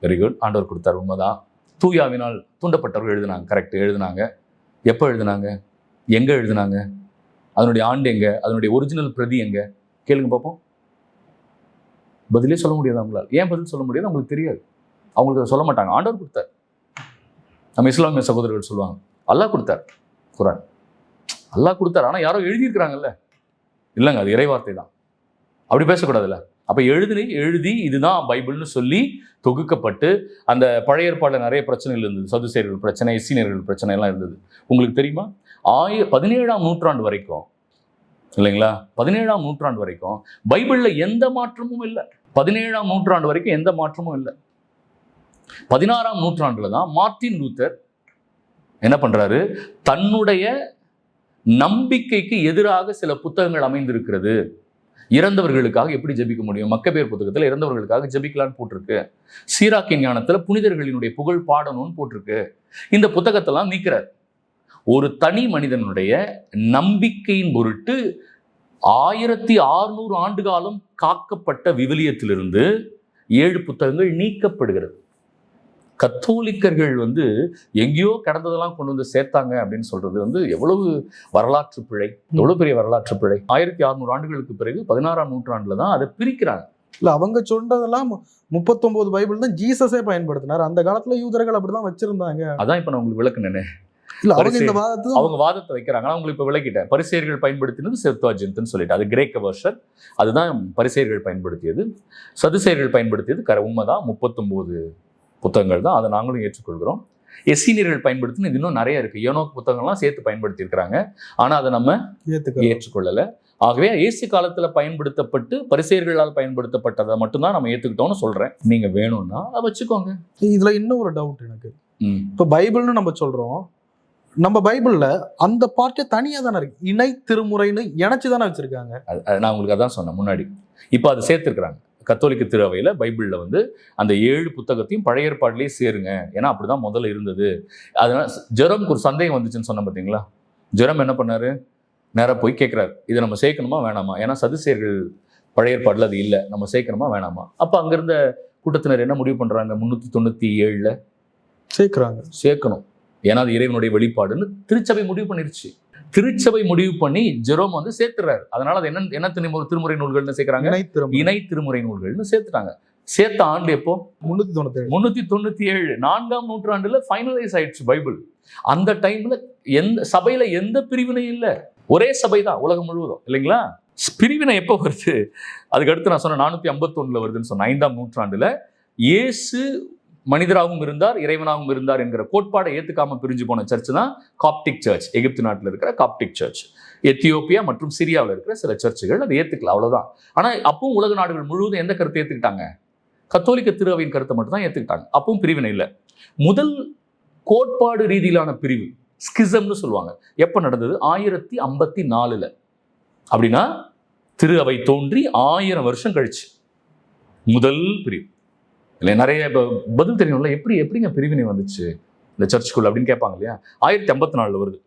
[SPEAKER 2] வெரி குட், ஆண்டவர் கொடுத்தார், உண்மைதான். தூயாவினால் தூண்டப்பட்டவர்கள் எழுதினாங்க, கரெக்ட், எழுதினாங்க. எப்போ எழுதினாங்க? எங்க எழுதினாங்க? அதனுடைய ஆண்டு எங்க? அதனுடைய ஒரிஜினல் பிரதி எங்க? கேளுங்க பார்ப்போம். பதிலே சொல்ல முடியாது அவங்களால. ஏன் பதில் சொல்ல முடியாது? அவங்களுக்கு தெரியாது. அவங்களுக்கு அதை சொல்ல மாட்டாங்க. ஆண்டவர் கொடுத்தார். நம்ம இஸ்லாமிய சகோதரர்கள் சொல்லுவாங்க, அல்லாஹ் கொடுத்தார் குர்ஆன், அல்லாஹ் கொடுத்தார். ஆனால் யாரோ எழுதியிருக்கிறாங்கல்ல, இல்லைங்க அது இறைவார்த்தை தான். அப்படி பேசக்கூடாதுல்ல. அப்போ எழுதி இதுதான் பைபிள்னு சொல்லி தொகுக்கப்பட்டு, அந்த பழைய ஏற்பாடுல நிறைய பிரச்சனைகள் இருந்தது. சதுசேயர்கள் பிரச்சனை, எஸ்ஸீனியர்கள் பிரச்சனை எல்லாம் இருந்தது. உங்களுக்கு தெரியுமா? 17ஆம் நூற்றாண்டு வரைக்கும், இல்லைங்களா, 17ஆம் நூற்றாண்டு வரைக்கும் பைபிள்ல எந்த மாற்றமும் இல்லை. 17ஆம் நூற்றாண்டு வரைக்கும் எந்த மாற்றமும் இல்லை. 16ஆம் நூற்றாண்டுல தான் மார்ட்டின் லூத்தர் என்ன பண்றாரு, தன்னுடைய நம்பிக்கைக்கு எதிராக சில புத்தகங்கள் அமைந்திருக்கிறது, இறந்தவர்களுக்காக எப்படி ஜெபிக்க முடியும், மக்கபேர் புத்தகத்துல இறந்தவர்களுக்காக ஜெபிக்கலான்னு போட்டிருக்கு, சீராக்கின் ஞானத்துல புனிதர்களினுடைய புகழ் பாடணும்னு போட்டிருக்கு. இந்த புத்தகத்தெல்லாம் நீக்கிறார். ஒரு தனி மனிதனுடைய நம்பிக்கையின் பொருட்டு 1600 ஆண்டு காலம் காக்கப்பட்ட விவிலியத்திலிருந்து 7 புத்தகங்கள் நீக்கப்படுகிறது. கத்தோலிக்கர்கள் எங்கேயோ கடந்ததெல்லாம் கொண்டு வந்து சேர்த்தாங்க அப்படின்னு சொல்றது எவ்வளவு வரலாற்று பிழை, எவ்வளவு பெரிய வரலாற்று பிழை. 1600 ஆண்டுகளுக்கு பிறகு 16ஆம் நூற்றாண்டுல தான் அதை பிரிக்கிறாங்க.
[SPEAKER 1] இல்ல, அவங்க சொன்னதெல்லாம் 39 பைபிள் தான் ஜீசஸே பயன்படுத்தினார். அந்த காலத்துல யூதர்கள் அப்படிதான் வச்சிருந்தாங்க.
[SPEAKER 2] அதான் இப்ப நான் உங்களுக்கு விளக்குனேனே.
[SPEAKER 1] இல்ல, அவங்க
[SPEAKER 2] வாதத்தை வைக்கிறாங்க. ஆனா உங்களுக்கு இப்ப விளக்கிட்டேன். பரிசேயர்கள் பயன்படுத்தினது செப்துவஜின்ட்னு சொல்லிட்டு, அது கிரேக்க வெர்ஷன், அதுதான் பரிசேயர்கள் பயன்படுத்தியது. சதுசேயர்கள் பயன்படுத்தியது உண்மைதான், 39 புத்தகங்கள் தான், அதை நாங்களும் ஏற்றுக்கொள்கிறோம். எஸ்ஸீனியர்கள் பயன்படுத்தினது இன்னும் நிறைய இருக்கு. ஏனோக் புத்தகங்கள்லாம் சேர்த்து பயன்படுத்தி இருக்கிறாங்க. ஆனா அதை நம்ம ஏற்றுக்கொள்ளல. ஆகவே இயேசு காலத்துல பயன்படுத்தப்பட்டு பரிசேயர்களால் பயன்படுத்தப்பட்டதை மட்டும்தான் நம்ம ஏத்துக்கிட்டோம்னு சொல்றேன். நீங்க வேணும்னா அதை வச்சுக்கோங்க.
[SPEAKER 1] இதுல இன்னும் ஒரு டவுட் எனக்கு. இப்ப பைபிள்னு நம்ம சொல்றோம், நம்ம பைபிள்ல அந்த பார்ட்டே தனியா தானே இருக்கு, இணை திருமுறைன்னு இணைச்சு தானே வச்சிருக்காங்க.
[SPEAKER 2] நான் உங்களுக்கு அதான் சொன்னேன் முன்னாடி. இப்போ அதை சேர்த்திருக்கிறாங்க. கத்தோலிக்க திருவையில பைபிள்ல அந்த 7 புத்தகத்தையும் பழைய ஏற்பாடுலேயே சேருங்க, ஏன்னா அப்படிதான் முதல்ல இருந்தது. அதனால ஜெரோம்க்கு ஒரு சந்தேகம் வந்துச்சுன்னு சொன்ன பார்த்தீங்களா, ஜெரோம் என்ன பண்ணாரு, நேராக போய் கேட்குறாரு, இதை நம்ம சேர்க்கணுமா வேணாமா, ஏன்னா சதுசேயர்கள் பழைய ஏற்பாடுல அது இல்லை, நம்ம சேர்க்கணுமா வேணாமா. அப்போ அங்கிருந்த கூட்டத்தினர் என்ன முடிவு பண்றாங்க, 397 சேர்க்கணும், ஏன்னா அது இறைவனுடைய வெளிப்பாடுன்னு திருச்சபை முடிவு பண்ணிருச்சு. திருச்சபை முடிவு பண்ணி ஜெரோம் சேர்த்துறாரு. அதனால அது என்ன திருமுறை நூல்கள்னு சேர்க்கிறாங்க, இணை திருமுறை நூல்கள்னு சேர்த்துட்டாங்க. சேர்த்த ஆண்டு எப்போ, 397, 4ஆம் நூற்றாண்டுல ஃபைனலைஸ் ஆயிடுச்சு பைபிள். அந்த டைம்ல எந்த சபையில எந்த பிரிவினையும் இல்லை, ஒரே சபை தான் உலகம் முழுவதும், இல்லைங்களா. பிரிவினை எப்போ வருது, அதுக்கு அடுத்து நான் சொன்ன 451 வருதுன்னு சொன்ன 5ஆம் நூற்றாண்டுல இயேசு மனிதராகவும் இருந்தார், இறைவனாகவும் இருந்தார் என்கிற கோட்பாடை ஏத்துக்காம பிரிஞ்சு போன சர்ச் தான் காப்டிக் சர்ச். எகிப்து நாட்டில் இருக்கிற காப்டிக் சர்ச், எத்தியோப்பியா மற்றும் சிரியாவில் இருக்கிற சில சர்ச்சுகள் அதை ஏத்துக்கல, அவ்வளவுதான். ஆனா அப்பவும் உலக நாடுகள் முழுவதும் எந்த கருத்தை ஏத்துக்கிட்டாங்க, கத்தோலிக்க திருவையின் கருத்தை மட்டும் தான் ஏத்துக்கிட்டாங்க. அப்பவும் பிரிவினை இல்லை. முதல் கோட்பாடு ரீதியிலான பிரிவு ஸ்கிசம்னு சொல்லுவாங்க எப்ப நடந்தது, 1054. அப்படின்னா திரு அவை தோன்றி 1000 வருஷம் கழிச்சு முதல் பிரிவு. இல்லை நிறைய பதில் தெரியணும்ல, எப்படிங்க பிரிவினை வந்துச்சு இந்த சர்ச்சுக்குள்ள அப்படின்னு கேட்பாங்க இல்லையா. 1054 வருது.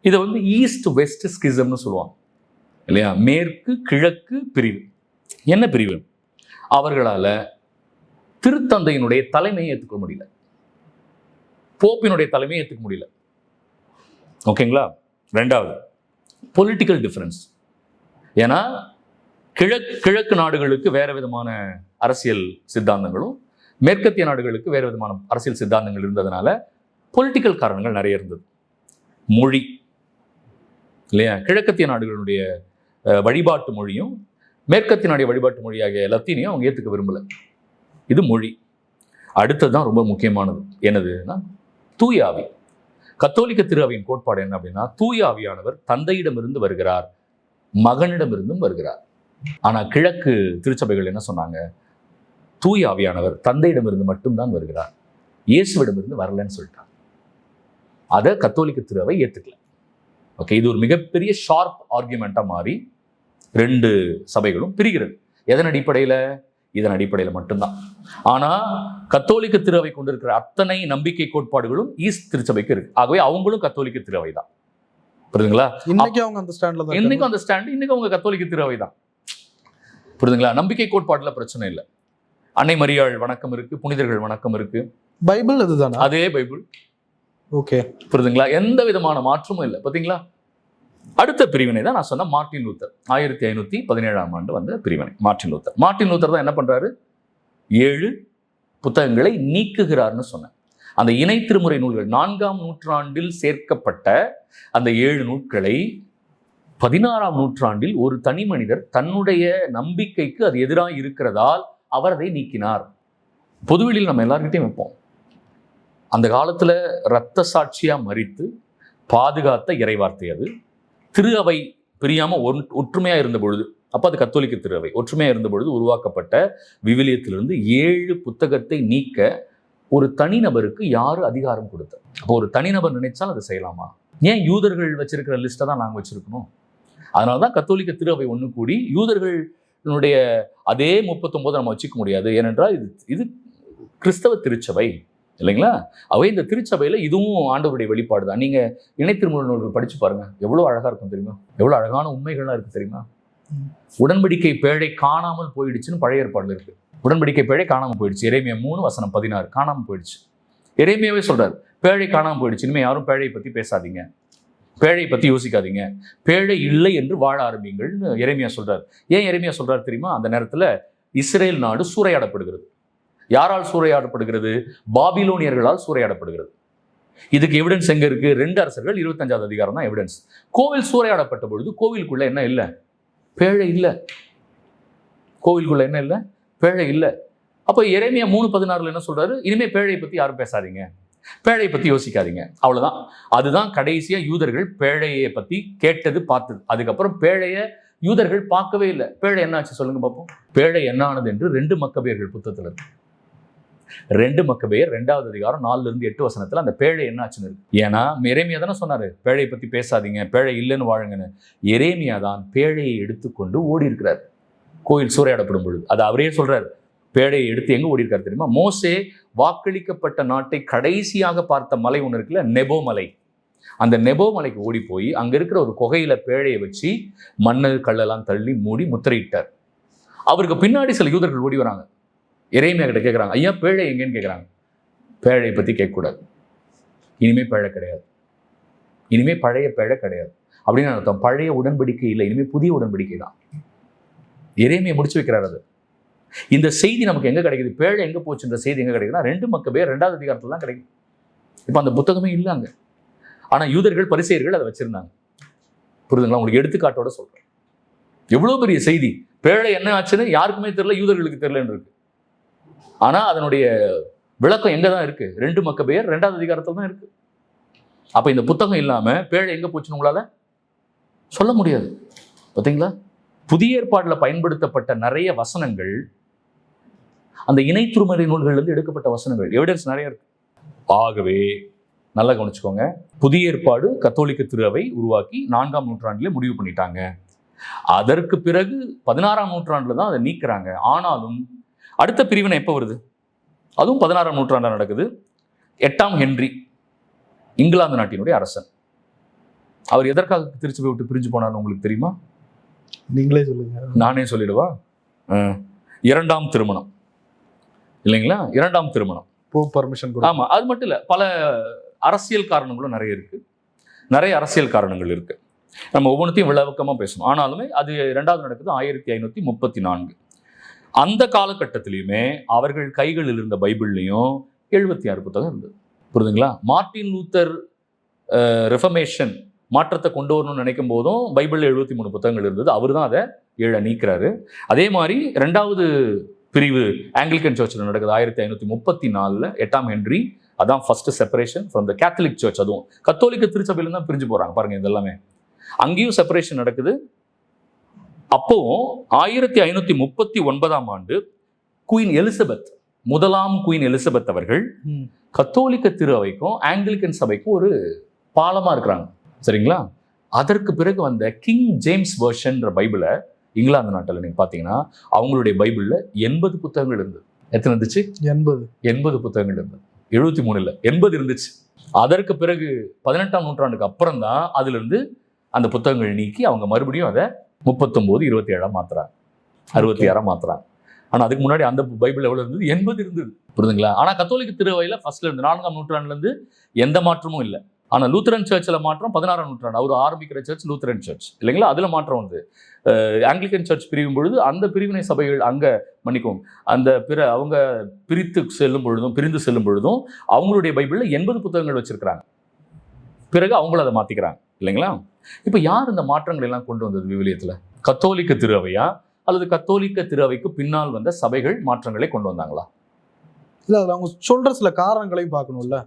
[SPEAKER 2] இதை ஈஸ்ட் வெஸ்ட் ஸ்கிசம்னு சொல்லுவாங்க இல்லையா, மேற்கு கிழக்கு பிரிவு. என்ன பிரிவு, அவர்களால திருத்தந்தையினுடைய தலைமையை ஏற்றுக்க முடியல, போப்பினுடைய தலைமையை ஏற்றுக்க முடியல. ஓகேங்களா. ரெண்டாவது பொலிட்டிக்கல் டிஃபரன்ஸ். ஏன்னா கிழக்கு நாடுகளுக்கு வேற விதமான அரசியல் சித்தாந்தங்களும் மேற்கத்திய நாடுகளுக்கு வேறு விதமான அரசியல் சித்தாந்தங்கள் இருந்ததுனால பொலிட்டிக்கல் காரணங்கள் நிறைய இருந்தது. மொழி இல்லையா, கிழக்கத்திய நாடுகளுடைய வழிபாட்டு மொழியும் மேற்கத்திய வழிபாட்டு மொழியாகிய லத்தீனையும் அவங்க ஏற்றுக்க விரும்பல. இது மொழி. அடுத்ததுதான் ரொம்ப முக்கியமானது, என்னதுன்னா தூய ஆவி. கத்தோலிக்க திரு அவையின் கோட்பாடு என்ன அப்படின்னா, தூய ஆவியானவர் தந்தையிடமிருந்து வருகிறார், மகனிடமிருந்தும் வருகிறார். ஆனா கிழக்கு திருச்சபைகள் என்ன சொன்னாங்க, தூய ஆவியானவர் தந்தையிடமிருந்து மட்டும்தான் வருகிறார், இயேசுவிடமிருந்து வரலன்னு சொல்லிட்டாங்க. அதை கத்தோலிக்க திரு அவை ஏத்துக்கல. ஓகே, இது ஒரு மிகப்பெரிய ஷார்ப் ஆர்குமெண்டா மாறி 2 சபைகளும் பிரிகிறது. எதன் அடிப்படையில, இதன் அடிப்படையில மட்டும்தான். ஆனா கத்தோலிக்க திரு அவை கொண்டிருக்கிற அத்தனை நம்பிக்கை கோட்பாடுகளும் ஈஸ்ட் திருச்சபைக்கு இருக்கு. ஆகவே அவங்களும் கத்தோலிக்க திரு அவை தான். புரியுதுங்களா.
[SPEAKER 1] இன்னைக்கு அவங்க அந்த ஸ்டாண்ட்ல தான்,
[SPEAKER 2] இன்னைக்கு அந்த ஸ்டாண்ட், இன்னைக்கு அவங்க கத்தோலிக்க திரு அவை தான். புரியுதுங்களா. நம்பிக்கை கோட்பாடுல பிரச்சனை இல்லை. அன்னை மரியாள் வணக்கம் இருக்கு, புனிதர்கள் வணக்கம் இருக்கு.
[SPEAKER 1] பைபிள் அதுதானா,
[SPEAKER 2] அதே பைபிள்.
[SPEAKER 1] ஓகே,
[SPEAKER 2] புரியுதுங்களா. எந்த விதமான மாற்றமும் இல்லை. பாத்தீங்களா, அடுத்த பிரிவினை தான் நான் சொன்ன மார்ட்டின் லூத்தர். 1517ஆம் ஆண்டு வந்த பிரிவினை மார்ட்டின் லூத்தர். மார்ட்டின் லூத்தர் தான் என்ன பண்றாரு? 7 புத்தகங்களை நீக்குகிறார்னு சொன்னேன். அந்த இணை திருமுறை நூல்கள் 4ஆம் நூற்றாண்டில் சேர்க்கப்பட்ட அந்த 7 நூல்களை 16ஆம் நூற்றாண்டில் ஒரு தனி மனிதர் தன்னுடைய நம்பிக்கைக்கு அது எதிராக இருக்கிறதால் அவர் அதை நீக்கினார். பொதுவெளியில் நம்ம எல்லார்கிட்டையும் வைப்போம். அந்த காலத்துல இரத்த சாட்சியா மரித்து பாதுகாத்த இறைவார்த்தை அது. திரு அவை பிரியாம ஒற்றுமையா இருந்த பொழுது, அப்ப அது கத்தோலிக்க திரு அவை ஒற்றுமையா இருந்த பொழுது உருவாக்கப்பட்ட விவிலியத்திலிருந்து 7 புத்தகத்தை நீக்க ஒரு தனிநபருக்கு யாரு அதிகாரம் கொடுத்தார்? அப்போ ஒரு தனிநபர் நினைச்சால் அதை செய்யலாமா? ஏன் யூதர்கள் வச்சிருக்கிற லிஸ்ட்டை தான் நாங்கள் வச்சிருக்கணும்? அதனாலதான் கத்தோலிக்க திரு அவை ஒன்று கூடி யூதர்களுடைய அதே 39 நம்ம வச்சுக்க முடியாது. ஏனென்றால் இது கிறிஸ்தவ திருச்சபை இல்லைங்களா? அவை இந்த திருச்சபையில இதுவும் ஆண்டவருடைய வெளிப்பாடு தான். நீங்க இணை திருமுறை நூல்கள் படிச்சு பாருங்க, எவ்வளவு அழகா இருக்கும் தெரியுமா? எவ்வளவு அழகான உண்மைகள்லாம் இருக்கு தெரியுமா? உடன்படிக்கை பேழை காணாமல் போயிடுச்சுன்னு பழைய ஏற்பாடுல இருக்கு. உடன்படிக்கை பேழை காணாமல் போயிடுச்சு. எரேமியா 3:16 காணாமல் போயிடுச்சு. எரேமியாவே சொல்றாரு, பேழை காணாமல் போயிடுச்சு, இனிமே யாரும் பேழையை பத்தி பேசாதீங்க, பேழையை பத்தி யோசிக்காதீங்க, பேழை இல்லை என்று வாழ ஆரம்பிங்கள்னு எரேமியா சொல்றாரு. ஏன் எரேமியா சொல்றாரு தெரியுமா? அந்த நேரத்துல இஸ்ரேல் நாடு சூறையாடப்படுகிறது. யாரால் சூறையாடப்படுகிறது? பாபிலோனியர்களால் சூறையாடப்படுகிறது. இதுக்கு எவிடன்ஸ் எங்க இருக்கு? 2 அரசர்கள் 25வது அதிகாரம் தான் எவிடன்ஸ். கோவில் சூறையாடப்பட்ட பொழுது கோவிலுக்குள்ள என்ன இல்லை? பேழை இல்லை. கோவிலுக்குள்ள என்ன இல்லை? பேழை இல்லை. அப்ப எரேமியா 3:16 என்ன சொல்றாரு? இனிமே பேழையை பத்தி யாரும் பேசாதீங்க, பேழையை பத்தி யோசிக்காதீங்க, அவ்வளவுதான். அதுதான் கடைசியா யூதர்கள் பேழையை பத்தி கேட்டது, பார்த்தது. அதுக்கப்புறம் பேழையை யூதர்கள் பார்க்கவே இல்லை. பேழை என்ன ஆச்சு சொல்லுங்க பார்ப்போம். பேழை என்ன ஆனது என்று 2 மக்கபேயர்கள் புத்தகத்துல இருக்கு. 2 மக்கபேயர் 2வது அதிகாரம் 4-8 அந்த பேழை என்ன ஆச்சுன்னு இருக்கு. ஏன்னா எரேமியா தானே சொன்னாரு, பேழையை பத்தி பேசாதீங்க, பேழை இல்லைன்னு வாழுங்கன்னு. எரேமியா தான் பேழையை எடுத்துக்கொண்டு ஓடி இருக்கிறார் கோயில் சூறையாடப்படும் பொழுது. அது அவரே சொல்றாரு. பேழையை எடுத்து எங்க ஓடி இருக்காரு தெரியுமா? மோசே வாக்களிக்கப்பட்ட நாட்டை கடைசியாக பார்த்த மலை ஒன்று இருக்குல்ல, நெபோ மலை. அந்த நெபோ மலைக்கு ஓடி போய் அங்க இருக்கிற ஒரு குகையில பேழையை வச்சு மண்ணு கல்லெல்லாம் தள்ளி மூடி முத்திரையிட்டார். அவருக்கு பின்னாடி சில யூதர்கள் ஓடி வராங்க. எரேமியா கிட்ட கேட்குறாங்க, ஐயா பேழை எங்கேன்னு கேட்குறாங்க. பேழையை பற்றி கேட்கக்கூடாது, இனிமே பேழை கிடையாது, இனிமே பழைய பேழை கிடையாது அப்படின்னு அர்த்தம். பழைய உடன்படிக்கை இல்லை, இனிமே புதிய உடன்படிக்கை தான். எரேமியா முடிச்சு வைக்கிறார். அது இந்த செய்தி நமக்கு எங்க கிடைக்குது? பேழை எங்க போச்சுன்ற செய்தி எங்க கிடைக்குதுன்னா 2 மக்கபேயர் 2வது அதிகாரத்துல தான் கிடைக்கும். இப்போ அந்த புத்தகமே இல்லைங்க. ஆனா யூதர்கள் பரிசேயர்கள் அதை வச்சிருந்தாங்க. புரியுதுங்களா? உங்களுக்கு எடுத்துக்காட்டோட சொல்றேன். எவ்வளவு பெரிய செய்தி. பேழை என்ன ஆச்சுன்னு யாருக்குமே தெரியல, யூதர்களுக்கு தெரியலன்னு இருக்கு. ஆனா அதனுடைய விளக்கம் எங்க தான் இருக்கு? 2 மக்கபேயர் 2வது அதிகாரத்துல தான் இருக்கு. அப்ப இந்த புத்தகம் இல்லாம பேழை எங்க போச்சுன்னு உங்களால சொல்ல முடியாது. பார்த்தீங்களா? புதிய ஏற்பாடுல பயன்படுத்தப்பட்ட நிறைய வசனங்கள் அந்த இணை திருமுறை நூல்கள்ல இருந்து எடுக்கப்பட்ட வசனங்கள், எவிடன்ஸ் நிறைய இருக்கு. ஆகவே நல்லா கவனிச்சுக்கோங்க, புதிய ஏற்பாடு கத்தோலிக்க திரு அவை உருவாக்கி 4ஆம் நூற்றாண்டிலே முடிவு பண்ணிட்டாங்க. அதற்கு பிறகு 16ஆம் நூற்றாண்டுல தான் அதை நீக்கிறாங்க. ஆனாலும் அடுத்த பிரிவினை எப்போ வருது? அதுவும் 16ஆம் நூற்றாண்டில் நடக்குது. 8ஆம் ஹென்றி இங்கிலாந்து நாட்டினுடைய அரசன். அவர் எதற்காக திருச்சபை விட்டு பிரிஞ்சு போனார்னு உங்களுக்கு தெரியுமா?
[SPEAKER 1] நீங்களே சொல்லுங்க.
[SPEAKER 2] நானே சொல்லிடுவா. 2ஆம் திருமணம் இல்லைங்களா? 2ஆம் திருமணம்.
[SPEAKER 1] பர்மிஷன்.
[SPEAKER 2] ஆமா, அது மட்டும் இல்ல, பல அரசியல் காரணங்களும் நிறைய இருக்கு. நிறைய அரசியல் காரணங்கள் இருக்கு. நம்ம ஒவ்வொன்றையும் விளக்கமா பேசணும். ஆனாலுமே அது 2வது நடக்குது 1534. அந்த காலகட்டத்திலையுமே அவர்கள் கைகளில் இருந்த பைபிள்லையும் 76 புத்தகம் இருந்தது. புரியுதுங்களா? மார்ட்டின் லூத்தர் ரெஃபர்மேஷன் மாற்றத்தை கொண்டு வரணும்னு நினைக்கும் போதும் பைபிளில் 73 புத்தகங்கள் இருந்தது. அவர் தான் அதை 7 நீக்கிறாரு. அதே மாதிரி 2வது பிரிவு ஆங்கிலிக்கன் சர்ச்சில் நடக்குது 1534 8ஆம் ஹென்றி. அதான் first separation from the Catholic church. அதுவும் கத்தோலிக்க திருச்சபையில தான் பிரிஞ்சு போறாங்க பாருங்க. இதெல்லாமே அங்கேயும் செப்பரேஷன் நடக்குது. அப்போவும் 1539ஆம் ஆண்டு குயின் எலிசபெத், 1ஆம் குயின் எலிசபெத் அவர்கள் கத்தோலிக்க திரு அவைக்கும் ஆங்கிலிக்கன் சபைக்கும் ஒரு பாலமா இருக்கிறாங்க. சரிங்களா? அதற்கு பிறகு வந்த கிங் ஜேம்ஸ் வெர்ஷன்ற பைபிளை இங்கிலாந்து நாட்டில் நீங்க பாத்தீங்கன்னா அவங்களுடைய பைபிள்ல 80 புத்தகங்கள் இருந்தது. எத்தனை இருந்துச்சு? 80 புத்தகங்கள் இருந்தது. 73 இல்ல, 80 இருந்துச்சு. அதற்கு பிறகு 18ஆம் நூற்றாண்டுக்கு அப்புறம் தான் அதுல இருந்து அந்த புத்தகங்கள் நீக்கி அவங்க மறுபடியும் அதை 39, 27 மாத்துறாங்க, 66 மாத்துறாங்க. ஆனா அதுக்கு முன்னாடி அந்த பைபிள் எவ்வளவு இருந்தது? 80 இருந்தது. புரியுதுங்களா? ஆனா கத்தோலிக்க திருவையில ஃபர்ஸ்ட்ல இருந்து 4ஆம் நூற்றாண்டுல இருந்து எந்த மாற்றமும் இல்லை. ஆனால் லூத்தரன் சர்ச்சில் மாற்றம் 16ஆம் நூற்றாண்டு, அவர் ஆரம்பிக்கிற சர்ச் லூத்தரன் சர்ச் இல்லைங்களா, அதில் மாற்றம் வந்து ஆங்கிலிக்கன் சர்ச் பிரியும் பொழுது அந்த பிரிவினை சபைகள் அங்கே மன்னிக்கும் அந்த அவங்க பிரிந்து செல்லும் பொழுதும் அவங்களுடைய பைபிளில் 80 புத்தகங்கள் வச்சிருக்கிறாங்க. பிறகு அவங்களும் அதை மாற்றிக்கிறாங்க இல்லைங்களா. இப்போ யார் இந்த மாற்றங்கள் எல்லாம் கொண்டு வந்தது விவிலியத்தில்? கத்தோலிக்க திரு அவையா அல்லது கத்தோலிக்க திரு அவைக்கு பின்னால் வந்த சபைகள் மாற்றங்களை கொண்டு வந்தாங்களா?
[SPEAKER 1] இல்லை, அதில் அவங்க சொல்கிற சில காரணங்களையும் பார்க்கணும்ல.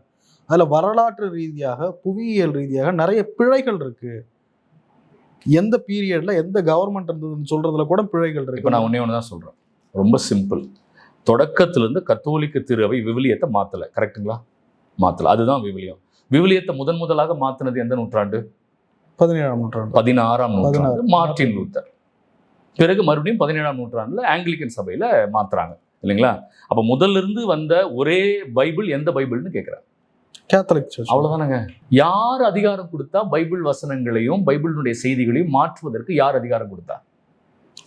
[SPEAKER 1] அதில் வரலாற்று ரீதியாக புவியியல் ரீதியாக நிறைய பிழைகள் இருக்கு. எந்த பீரியட்ல எந்த கவர்மெண்ட் இருந்ததுன்னு சொல்றதுல கூட பிழைகள் இருக்கு.
[SPEAKER 2] இப்போ நான் ஒன்று தான் சொல்கிறேன், ரொம்ப சிம்பிள். தொடக்கத்திலிருந்து கத்தோலிக்க திரு அவை விவிலியத்தை மாற்றலை, கரெக்டுங்களா? மாற்றலை, அதுதான் விவிலியம். விவிலியத்தை முதலாக மாற்றினது எந்த நூற்றாண்டு?
[SPEAKER 1] 17ஆம் நூற்றாண்டு.
[SPEAKER 2] 16ஆம் நூற்றாண்டு மார்ட்டின் லூத்தர். பிறகு மறுபடியும் 17ஆம் நூற்றாண்டுல ஆங்கிலிக்கன் சபையில மாத்துறாங்க இல்லைங்களா. அப்ப முதல்ல இருந்து வந்த ஒரே பைபிள் எந்த பைபிள்னு கேட்கிறாங்க?
[SPEAKER 1] Catholic church.
[SPEAKER 2] அவ்வளவுதானங்க. யார் அதிகாரம் கொடுத்தா பைபிள் வசனங்களையும் பைபிளுடைய செய்திகளையும் மாற்றுவதற்கு யார் அதிகாரம் கொடுத்தா?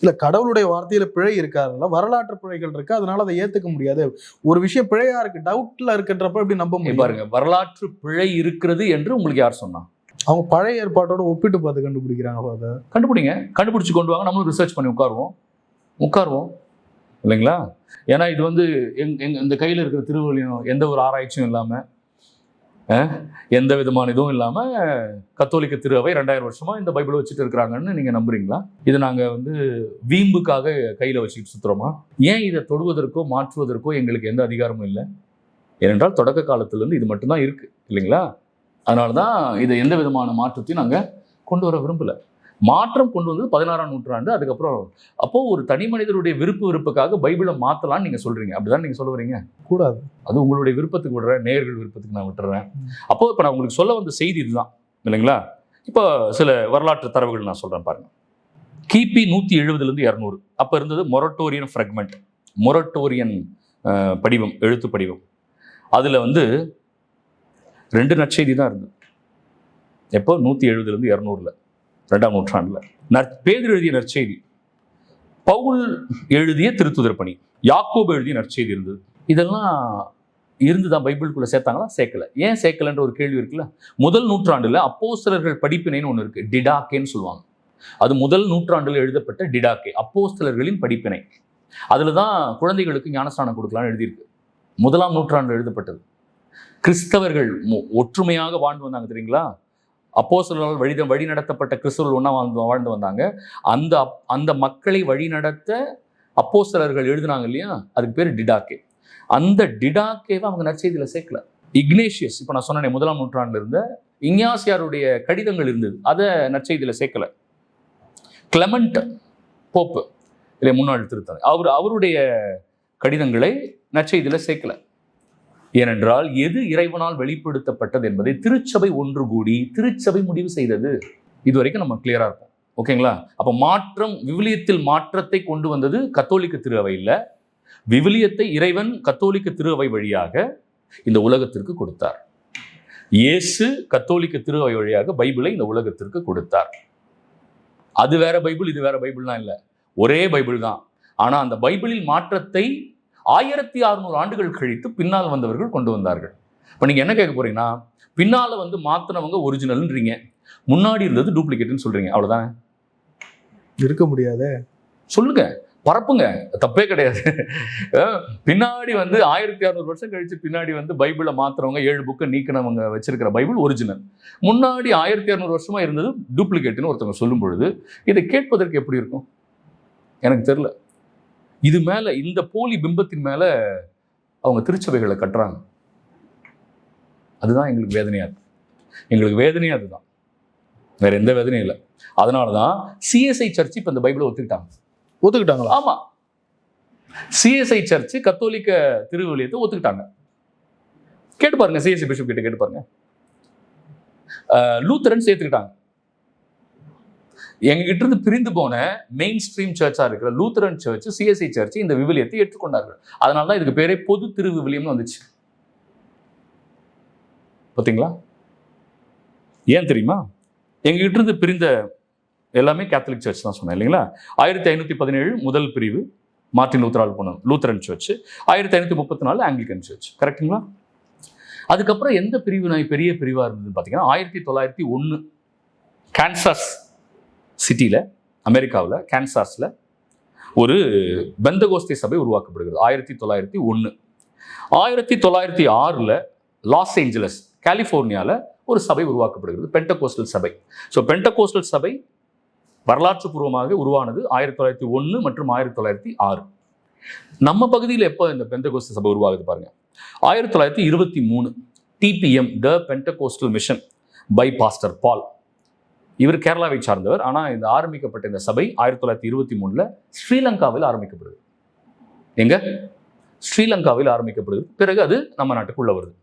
[SPEAKER 1] இல்ல, கடவுளுடைய வார்த்தையில பிழை இருக்காதுல்ல, வரலாற்று பிழைகள் இருக்கு, அதனால அதை ஏத்துக்க முடியாது. ஒரு விஷயம் பிழையா இருக்கு, டவுட்ல இருக்குன்றப்ப எப்படி நம்ப முடியும்?
[SPEAKER 2] பாருங்க, வரலாற்று பிழை இருக்கிறது என்று உங்களுக்கு யார் சொன்னா?
[SPEAKER 1] அவங்க பழைய ஏற்பாட்டோட ஒப்பிட்டு பார்த்து கண்டுபிடிக்கிறாங்க. அதை
[SPEAKER 2] கண்டுபிடிங்க, கண்டுபிடிச்சு கொண்டு வாங்க, நம்மளும் ரிசர்ச் பண்ணி உட்காருவோம் இல்லைங்களா. ஏன்னா இது வந்து இந்த கையில் இருக்கிற திருவள்ளியும் எந்த ஒரு ஆராய்ச்சியும் இல்லாமல், எந்த விதமான இதுவும் இல்லாமல் கத்தோலிக்க திரு அவை 2000 வருஷமா இந்த பைபிளை வச்சுட்டு இருக்கிறாங்கன்னு நீங்கள் நம்புறீங்களா? இது நாங்கள் வந்து வீம்புக்காக கையில் வச்சுக்கிட்டு சுற்றுறோமா? ஏன் இதை தொடுவதற்கோ மாற்றுவதற்கோ எங்களுக்கு எந்த அதிகாரமும் இல்லை. ஏனென்றால் தொடக்க காலத்திலேருந்து இது மட்டும்தான் இருக்குது இல்லைங்களா. அதனால தான் இதை எந்த விதமான மாற்றத்தையும் நாங்கள் கொண்டு வர விரும்பலை. மாற்றம் கொண்டு வந்தது 16ஆம் நூற்றாண்டு. அதுக்கப்புறம் அப்போ ஒரு தனி மனிதருடைய விருப்புக்காக பைபிளை மாற்றலாம்னு நீங்கள் சொல்கிறீங்க, அப்படிதான் நீங்கள் சொல்ல வரீங்க?
[SPEAKER 1] கூடாது, அது
[SPEAKER 2] உங்களுடைய விருப்பத்துக்கு விடுறேன், நேயர்கள் விருப்பத்துக்கு நான் விட்டுறேன். அப்போ இப்போ நான் உங்களுக்கு சொல்ல வந்த செய்தி இதுதான் இல்லைங்களா. இப்போ சில வரலாற்று தரவுகள் நான் சொல்கிறேன் பாருங்க. கிபி 170லேருந்து 200 அப்போ இருந்தது மொரட்டோரியன் ஃப்ராக்மெண்ட், மொரட்டோரியன் படிவம், எழுத்து படிவம். அதில் வந்து 2 நற்செய்தி தான் இருந்தது. எப்போ? 170லேருந்து 200 2ஆம் நூற்றாண்டில். பேதுரு எழுதிய நற்செய்தி, பவுல் எழுதிய திருத்துதர் பணி, யாக்கோபு எழுதிய நற்செய்தி இருந்தது. இதெல்லாம் இருந்துதான் பைபிளுக்குள்ள சேர்த்தாங்களா? சேர்க்கல. ஏன் சேர்க்கலன்ற ஒரு கேள்வி இருக்குல்ல. முதல் நூற்றாண்டுல அப்போஸ்தலர்கள் படிப்பினைன்னு ஒன்று இருக்கு, டிடாக்கேன்னு சொல்லுவாங்க. அது முதல் நூற்றாண்டில் எழுதப்பட்ட டிடாக்கே, அப்போஸ்தலர்களின் படிப்பினை. அதுல தான் குழந்தைகளுக்கு ஞானஸ்நானம் கொடுக்கலாம்னு எழுதியிருக்கு. 1ஆம் நூற்றாண்டு எழுதப்பட்டது. கிறிஸ்தவர்கள் ஒற்றுமையாக வாழ்ந்து வந்தாங்க தெரியுங்களா. அப்போஸ்தலர்களால் வழி நடத்தப்பட்ட கிறிஸ்தவர்கள் ஒன்றா வாழ்ந்து வந்தாங்க. அந்த மக்களை வழி நடத்த அப்போஸ்தலர்கள் எழுதினாங்க இல்லையா, அதுக்கு பேர் டிடாக்கே. அந்த டிடாக்கேவை அவங்க நற்செய்தியில் சேர்க்கல. இக்னேஷியஸ், இப்போ நான் சொன்னேன் 1ஆம் நூற்றாண்டுல இருந்த இஞ்ஞாசியாருடைய கடிதங்கள் இருந்தது, அதை நற்செய்தியில் சேர்க்கல. கிளமெண்ட் போப்பு இல்லை, முன்னாள் திருத்தந்தை, அவருடைய கடிதங்களை நற்செய்தியில் சேர்க்கல. ஏனென்றால் எது இறைவனால் வெளிப்படுத்தப்பட்டது என்பதை திருச்சபை ஒன்று கூடி திருச்சபை முடிவு செய்தது. இதுவரைக்கும் நம்ம கிளியரா இருக்கும், ஓகேங்களா. அப்ப மாற்றம், விவிலியத்தில் மாற்றத்தை கொண்டு வந்தது கத்தோலிக்க திரு அவை இல்ல. விவிலியத்தை இறைவன் கத்தோலிக்க திரு அவை வழியாக இந்த உலகத்திற்கு கொடுத்தார். இயேசு கத்தோலிக்க திரு அவை வழியாக பைபிளை இந்த உலகத்திற்கு கொடுத்தார். அது வேற பைபிள், இது வேற பைபிள்லாம் இல்லை, ஒரே பைபிள் தான். ஆனா அந்த பைபிளில் மாற்றத்தை 1600 ஆண்டுகள் கழித்து பின்னால் வந்தவர்கள் கொண்டு வந்தார்கள். இப்போ நீங்கள் என்ன கேட்க போறீங்கன்னா, பின்னால் வந்து மாற்றினவங்க ஒரிஜினல்ன்றீங்க, முன்னாடி இருந்தது டூப்ளிகேட்னு சொல்றீங்க, அவ்வளோதானே?
[SPEAKER 1] இருக்க முடியாது,
[SPEAKER 2] சொல்லுங்க, பரப்புங்க, தப்பே கிடையாது. பின்னாடி வந்து 1600 வருஷம் கழிச்சு பின்னாடி வந்து பைபிளை மாத்துறவங்க 7 புக்கை நீக்கினவங்க வச்சிருக்கிற பைபிள் ஒரிஜினல். முன்னாடி 1600 வருஷமா இருந்தது டூப்ளிகேட்னு ஒருத்தவங்க சொல்லும் பொழுது இதை கேட்பதற்கு எப்படி இருக்கும்? எனக்கு தெரியல. இது மேல, இந்த போலி பிம்பத்தின் மேல அவங்க திருச்சபைகளை கட்டுறாங்க. அதுதான் எங்களுக்கு வேதனையா இருக்கு. எங்களுக்கு வேதனையா அதுதான், வேற எந்த வேதனையும் இல்லை. அதனாலதான் சிஎஸ்ஐ சர்ச் இப்ப இந்த பைபிளை ஒத்துக்கிட்டாங்களா? ஆமா, சிஎஸ்ஐ சர்ச் கத்தோலிக்க திருவிலியத்தை ஒத்துக்கிட்டாங்க. கேட்டு பாருங்க, சிஎஸ்ஐ பிஷப் கிட்ட கேட்டு பாருங்க. லூத்தரன் சேர்த்துக்கிட்டாங்க. எங்ககிட்ட இருந்து பிரிந்து போன மெயின் ஸ்ட்ரீம் சர்ச்சா இருக்கிற லூத்தரன் சர்ச், சிஎஸ்ஐ சர்ச் இந்த விவிலியத்தை ஏற்றுக்கொண்டார்கள். அதனாலதான் இதுக்கு பேரே பொது திரு விவிலியம்னு வந்துச்சு. பார்த்தீங்களா? ஏன் தெரியுமா? எங்ககிட்ட இருந்து பிரிந்த எல்லாமே கேத்தலிக் சர்ச் தான் சொன்னேன் இல்லைங்களா. 1517 முதல் பிரிவு மார்ட்டின் லூத்தரால் போன லூத்தரன் சர்ச், 1534 ஆங்கிலிக்கன் சர்ச், கரெக்டுங்களா? அதுக்கப்புறம் எந்த பிரிவு பெரிய பிரிவா இருந்ததுன்னு பார்த்தீங்கன்னா 1901 கான்சாஸ் சிட்டியில், அமெரிக்காவில் கான்சாஸில் ஒரு பெந்தகோஸ்தே சபை உருவாக்கப்படுகிறது 1901. 1906 லாஸ் ஏஞ்சலஸ் கலிஃபோர்னியாவில் ஒரு சபை உருவாக்கப்படுகிறது, பெண்டகோஸ்டல் சபை. ஸோ பெண்டகோஸ்டல் சபை வரலாற்று பூர்வமாக உருவானது 1901 மற்றும் 1906. நம்ம பகுதியில் எப்போ இந்த பெந்தகோஸ்டல் சபை உருவாகுது பாருங்க, 1923 TPM, the Pentecostal mission by pastor Paul. இவர் கேரளாவை சார்ந்தவர். ஆனால் இந்த ஆரம்பிக்கப்பட்ட இந்த சபை 1923 ஸ்ரீலங்காவில் ஆரம்பிக்கப்படுது. எங்க? ஸ்ரீலங்காவில் ஆரம்பிக்கப்படுது. பிறகு அது நம்ம நாட்டுக்குள்ள வருது.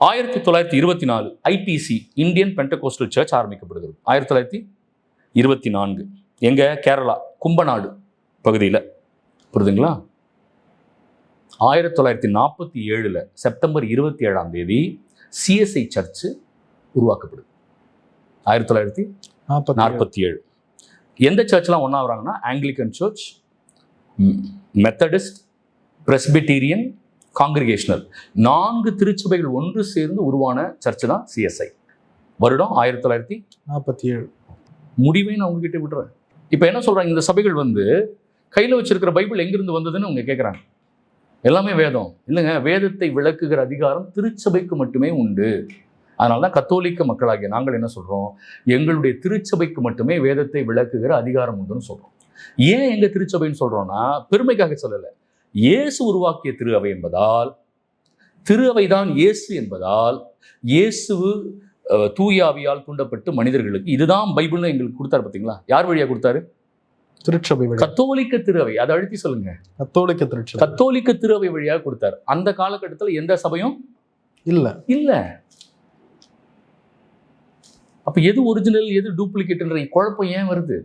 [SPEAKER 2] 1924 ஐபிசி, இந்தியன் பெண்டகோஸ்டல் சர்ச் ஆரம்பிக்கப்படுகிறது 1924. எங்க? கேரளா கும்பநாடு பகுதியில். புரியுதுங்களா? 1947 செப்டம்பர் 27 சிஎஸ்ஐ சர்ச்சு உருவாக்கப்படுது 1947. எந்த சர்ச்லாம் ஒன்றா வராங்கன்னா ஆங்கிலிக்கன் சர்ச், மெத்தடிஸ்ட், பிரெஸ்பிட்டீரியன், காங்கிரிகேஷனல், 4 திருச்சபைகள் ஒன்று சேர்ந்து உருவான சர்ச் தான் சிஎஸ்ஐ. வருடம் 1947. முடிவை நான் உங்ககிட்ட விட்டுறேன். இப்போ என்ன சொல்றாங்க, இந்த சபைகள் கையில் வச்சிருக்கிற பைபிள் எங்கிருந்து வந்ததுன்னு அவங்க கேட்குறாங்க. எல்லாமே வேதம் இல்லைங்க. வேதத்தை விளக்குகிற அதிகாரம் திருச்சபைக்கு மட்டுமே உண்டு. அதனால தான் கத்தோலிக்க மக்களாகிய நாங்கள் என்ன சொல்றோம், எங்களுடைய திருச்சபைக்கு மட்டுமே வேதத்தை விளக்குகிற அதிகாரம் உண்டுன்னு சொல்றோம். ஏன் எங்க திருச்சபைன்னு சொல்றோம்னா பெருமைக்காக சொல்லலை. இயேசு உருவாக்கிய திரு அவை என்பதால், திரு அவைதான் இயேசு என்பதால், இயேசு தூயாவியால் தூண்டப்பட்டு மனிதர்களுக்கு இதுதான் பைபிள்னு எங்களுக்கு கொடுத்தாரு. பார்த்தீங்களா? யார் வழியா கொடுத்தாரு?
[SPEAKER 1] திருச்சபை,
[SPEAKER 2] கத்தோலிக்க திருவை. அதை அழுத்தி சொல்லுங்க,
[SPEAKER 1] கத்தோலிக்க திருச்சபை,
[SPEAKER 2] கத்தோலிக்க திருவை வழியாக கொடுத்தாரு. அந்த காலகட்டத்தில் எந்த சபையும் இல்ல. அப்ப எது ஒரிஜினல் எது டூப்ளிகேட்ன்ற குழப்பம் ஏன் வருது?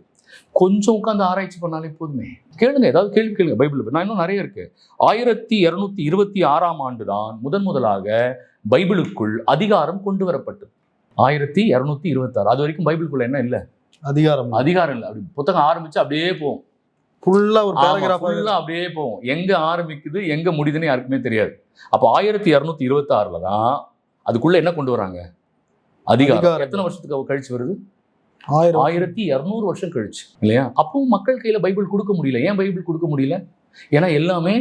[SPEAKER 2] கொஞ்சம் உட்காந்து ஆராய்ச்சி பண்ணாலே போதுமே. கேளுங்க, ஏதாவது கேள்வி கேளுங்க. பைபிள் நான் இன்னும் நிறைய இருக்கு. 1226 தான் முதலாக பைபிளுக்குள் அதிகாரம் கொண்டு வரப்பட்டது. 1226. அது வரைக்கும் பைபிளுக்குள்ள என்ன இல்லை? அதிகாரம் இல்லை. அப்படி புத்தகம் ஆரம்பிச்சு அப்படியே போகும். ஃபுல்லா ஒரு பேராகிராஃப் ஃபுல்லா அப்படியே போகும். எங்க ஆரம்பிக்குது எங்க முடியுதுன்னு யாருக்குமே தெரியாது. அப்போ 1226 தான் அதுக்குள்ள என்ன கொண்டு வராங்க? அதிகாரம். எத்தனை வருஷத்துக்கு கழிச்சு வருது? 1200 வருஷம் கழிச்சு இல்லையா? அப்பவும் மக்கள் கையில பைபிள் கொடுக்க முடியல. ஏன் பைபிள் கொடுக்க முடியல? ஏன்னா எல்லாமே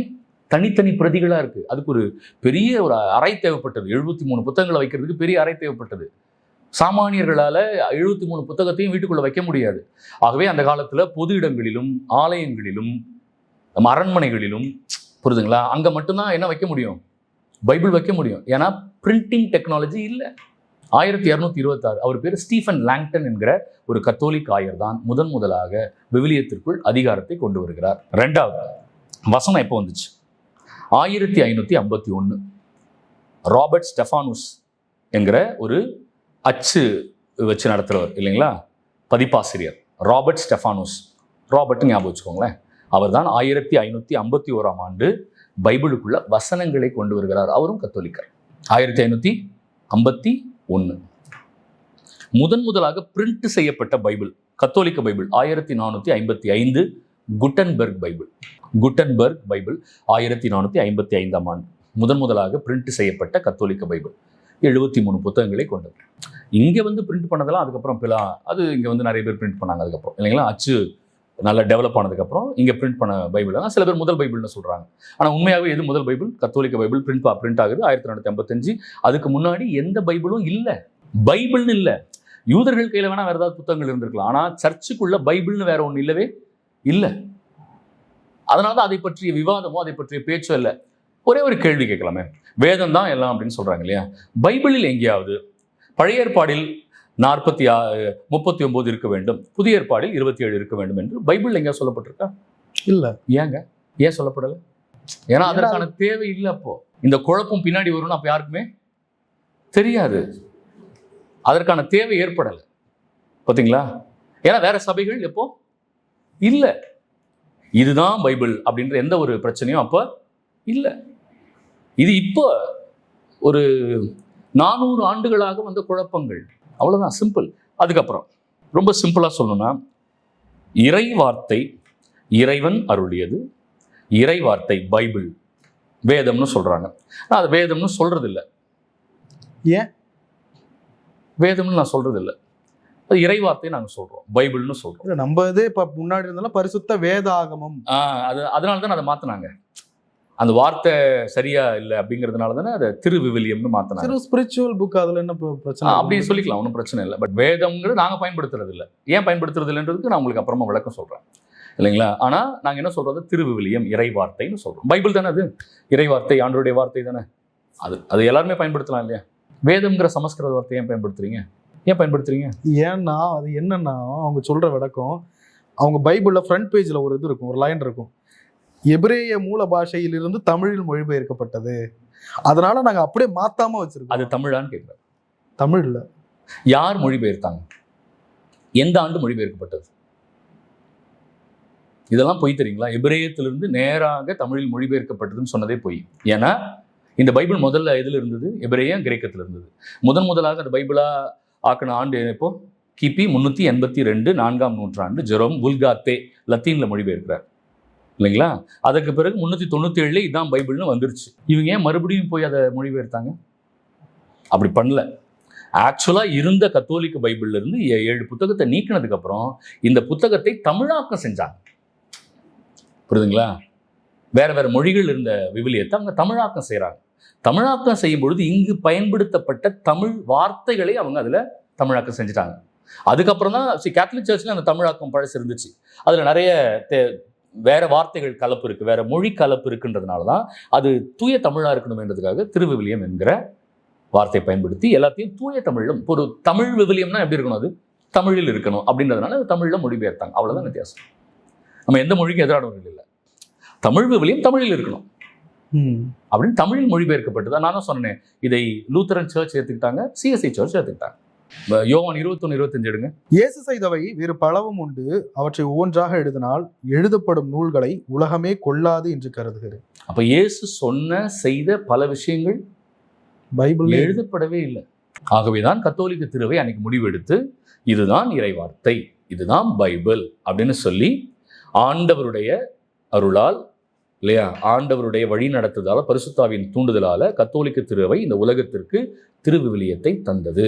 [SPEAKER 2] தனித்தனி பிரதிகளா இருக்கு. அதுக்கு ஒரு பெரிய ஒரு அறை தேவைப்பட்டது. 73 புத்தகங்களை வைக்கிறதுக்கு பெரிய அறை தேவைப்பட்டது. சாமானியர்களால 73 புத்தகத்தையும் வீட்டுக்குள்ள வைக்க முடியாது. ஆகவே அந்த காலத்துல பொது இடங்களிலும், ஆலயங்களிலும், அரண்மனைகளிலும், புரியுதுங்களா, அங்க மட்டும்தான் என்ன வைக்க முடியும்? பைபிள் வைக்க முடியும். ஏன்னா பிரிண்டிங் டெக்னாலஜி இல்லை. 1226 அவர் பேர் ஸ்டீஃபன் லாங்டன் என்கிற ஒரு கத்தோலிக் ஆயர் தான் முதலாக விவிலியத்திற்குள் அதிகாரத்தை கொண்டு வருகிறார். 2வது வசனம் எப்போ வந்துச்சு? 1551 ராபர்ட் ஸ்டெஃபானுஸ் என்கிற ஒரு அச்சு வச்சு நடத்துறவர் இல்லைங்களா, பதிப்பாசிரியர் ராபர்ட் ஸ்டெஃபானுஸ். ராபர்ட் ஞாபகம் வச்சுக்கோங்களேன். அவர் தான் 1551 பைபிளுக்குள்ள வசனங்களை கொண்டு வருகிறார். அவரும் கத்தோலிக்கர். 1551 முதலாக பிரிண்ட் செய்யப்பட்ட பைபிள், கத்தோலிக்க பைபிள் 1455 குட்டன்பெர்க் பைபிள். 1455 முதலாக பிரிண்ட் செய்யப்பட்ட கத்தோலிக்க பைபிள். 73 புத்தகங்களை கொண்டது. இங்கே பிரிண்ட் பண்ணதெல்லாம் அதுக்கப்புறம் அது இங்கே நிறைய பேர் பிரிண்ட் பண்ணாங்க அதுக்கப்புறம் இல்லைங்களா. அச்சு நல்லா டெவலப் ஆனதுக்கப்புறம் இங்கே பிரிண்ட் பண்ண பைபிள் தான் சில பேர் முதல் பைபிள்னு சொல்கிறாங்க. ஆனால் உண்மையாகவே எது முதல் பைபிள்? கத்தோலிக்க பைபிள் பிரிண்ட் ஆகுது 1455. அதுக்கு முன்னாடி எந்த பைபிளும் இல்லை. பைபிள்னு இல்லை. யூதர்கள் கையில் வேணா வேறு ஏதாவது புத்தகங்கள் இருந்திருக்கலாம். ஆனால் சர்ச்சுக்குள்ள பைபிள்னு வேற ஒன்று இல்லவே இல்லை. அதனால தான் அதை பற்றிய விவாதமோ அதை பற்றிய பேச்சோ இல்லை. ஒரே ஒரு கேள்வி கேட்கலாமே, வேதம் தான் எல்லாம் அப்படின்னு சொல்றாங்க இல்லையா? பைபிளில் எங்கேயாவது பழைய ஏற்பாடில் 39 இருக்க வேண்டும், புதிய ஏற்பாடில் 27 இருக்க வேண்டும் என்று பைபிள் எங்கேயா சொல்லப்பட்டிருக்கா? இல்லை. ஏன் சொல்லப்படலை? ஏன்னா அதற்கான தேவை இல்லை. அப்போ இந்த குழப்பம் பின்னாடி வரும்னு அப்போ யாருக்குமே தெரியாது. அதற்கான தேவை ஏற்படலை. பார்த்தீங்களா? ஏன்னா வேற சபைகள் எப்போ இல்லை. இதுதான் பைபிள் அப்படின்ற எந்த ஒரு பிரச்சனையும் அப்போ இல்லை. இது இப்போ ஒரு 400 ஆண்டுகளாக வந்த குழப்பங்கள், அவ்வளோதான், சிம்பிள். அதுக்கப்புறம் ரொம்ப சிம்பிளாக சொல்லணும்னா, இறை வார்த்தை இறைவன் அருளியது, இறை வார்த்தை பைபிள் வேதம்னு சொல்கிறாங்க. ஆனால் அது வேதம்னு சொல்கிறது இல்லை.
[SPEAKER 1] ஏன்?
[SPEAKER 2] வேதம்னு நான் சொல்றது இல்லை, அது இறைவார்த்தையை நாங்கள் சொல்றோம், பைபிள்னு சொல்றோம்.
[SPEAKER 1] இல்ல, நம்ம இதே இப்ப முன்னாடி இருந்தாலும் பரிசுத்த வேதாகமம்.
[SPEAKER 2] அது அதனால தான் அதை மாத்தினாங்க. அந்த வார்த்தை சரியா இல்லை அப்படிங்கிறதுனால தானே அதை திருவிவிலியம்னு மாத்தினாங்க.
[SPEAKER 1] ஸ்பிரிச்சுவல் புக், அதுல என்ன பிரச்சனை?
[SPEAKER 2] அப்படி சொல்லிக்கலாம், ஒன்றும் பிரச்சனை இல்லை. பட் வேதம்ங்கிறது நாங்கள் பயன்படுத்துறது இல்லை. ஏன் பயன்படுத்துறது இல்லைன்றதுக்கு நான் உங்களுக்கு அப்புறமா விளக்கம் சொல்றேன், இல்லைங்களா? ஆனா நாங்க என்ன சொல்றது, திருவிவிலியம் இறைவார்த்தைன்னு சொல்றோம். பைபிள் தானே அது, இறைவார்த்தை, ஆண்டவருடைய வார்த்தை தானே அது எல்லாருமே பயன்படுத்தலாம் இல்லையா? வேதம்ங்கிற சமஸ்கிருத வார்த்தை ஏன் பயன்படுத்துறீங்க? ஏன்னா
[SPEAKER 1] அது என்னன்னா, அவங்க சொல்ற விளக்கம், அவங்க பைபிள்ல ஃப்ரண்ட் பேஜ்ல ஒரு இது இருக்கும், ஒரு லைன் இருக்கும், எபிரேய மூல பாஷையிலிருந்து தமிழில் மொழிபெயர்க்கப்பட்டது, அதனால நாங்க அப்படியே மாத்தாம வச்சிருக்கோம்.
[SPEAKER 2] அது தமிழான்னு கேட்கிறேன்.
[SPEAKER 1] தமிழ்ல
[SPEAKER 2] யார் மொழிபெயர்த்தாங்க? எந்த ஆண்டு மொழிபெயர்க்கப்பட்டது? இதெல்லாம் பொய் தெரியுங்களா? எபிரேயத்திலிருந்து நேராக தமிழில் மொழிபெயர்க்கப்பட்டதுன்னு சொன்னதே பொய். ஏன்னா இந்த பைபிள் முதல்ல எதுல இருந்தது? எபிரேயம், கிரேக்கத்தில் இருந்தது. முதலாக அந்த பைபிளா ஆக்கின ஆண்டு எப்போ? கிபி 382, 4ஆம் நூற்றாண்டு ஜெரோம் புல்காத்தே லத்தீன்ல மொழிபெயர்க்கிறார், இல்லைங்களா? அதுக்கு பிறகு 397 இதான் பைபிள்னு வந்துருச்சு. இவங்க ஏன் மறுபடியும் போய் அதை மொழிபெயர்த்தாங்க? அப்படி பண்ணல. ஆக்சுவலா இருந்த கத்தோலிக்க பைபிள்ல இருந்து 7 புத்தகத்தை நீக்கினதுக்கு அப்புறம் இந்த புத்தகத்தை தமிழாக்கம் செஞ்சாங்க, புரியுதுங்களா? வேற வேற மொழிகள் இருந்த விவிலியத்தை அவங்க தமிழாக்கம் செய்யறாங்க. தமிழாக்கம் செய்யும் பொழுது இங்கு பயன்படுத்தப்பட்ட தமிழ் வார்த்தைகளை அவங்க அதுல தமிழாக்கம் செஞ்சுட்டாங்க. அதுக்கப்புறம் தான் கேத்தலிக் சர்ச்ல அந்த தமிழாக்கம் பழசு இருந்துச்சு. அதுல நிறைய வேற வார்த்தைகள் கலப்பு இருக்கு, வேற மொழி கலப்பு இருக்குன்றதுனாலதான் அது தூய தமிழா இருக்கணும்ன்றதுக்காக திருவிவிலியம் என்கிற வார்த்தையை பயன்படுத்தி எல்லாத்தையும் தூய தமிழிலும், ஒரு தமிழ் விவிலியம்னா எப்படி இருக்கணும், அது தமிழில் இருக்கணும் அப்படின்றதுனால அது தமிழ்ல மொழிபெயர்த்தாங்க. அவ்வளவுதான் வித்தியாசம். நம்ம எந்த மொழிக்கும் எதிரானவர்கள் இல்லை. தமிழ் விவிலியம் தமிழில் இருக்கணும் அப்படின்னு தமிழில் மொழிபெயர்க்கப்பட்டது. நானும் சொன்னேன், இதை லூத்தரன் சர்ச் ஏற்றுக்கிட்டாங்க, சிஎஸ்ஐ சர்ச் ஏற்றுக்கிட்டாங்க. யோவான் 21:25 எடுங்க.
[SPEAKER 1] இயேசு செய்தவை வேறு பலவும் உண்டு, அவற்றை ஒவ்வொன்றாக எழுதினால் எழுதப்படும் நூல்களை உலகமே கொள்ளாது என்று கருதுகிறேன்.
[SPEAKER 2] அப்ப இயேசு செய்த பல விஷயங்கள் பைபிள் எழுதப்படவே இல்லை. ஆகவேதான் கத்தோலிக்க திருவை அன்னைக்கு முடிவெடுத்து இதுதான் இறைவார்த்தை, இதுதான் பைபிள் அப்படின்னு சொல்லி ஆண்டவருடைய அருளால், இல்லையா, ஆண்டவருடைய வழி நடத்துதலால, பரிசுத்தாவின் தூண்டுதலால கத்தோலிக்க திருவை இந்த உலகத்திற்கு திருவிவிலியத்தை தந்தது.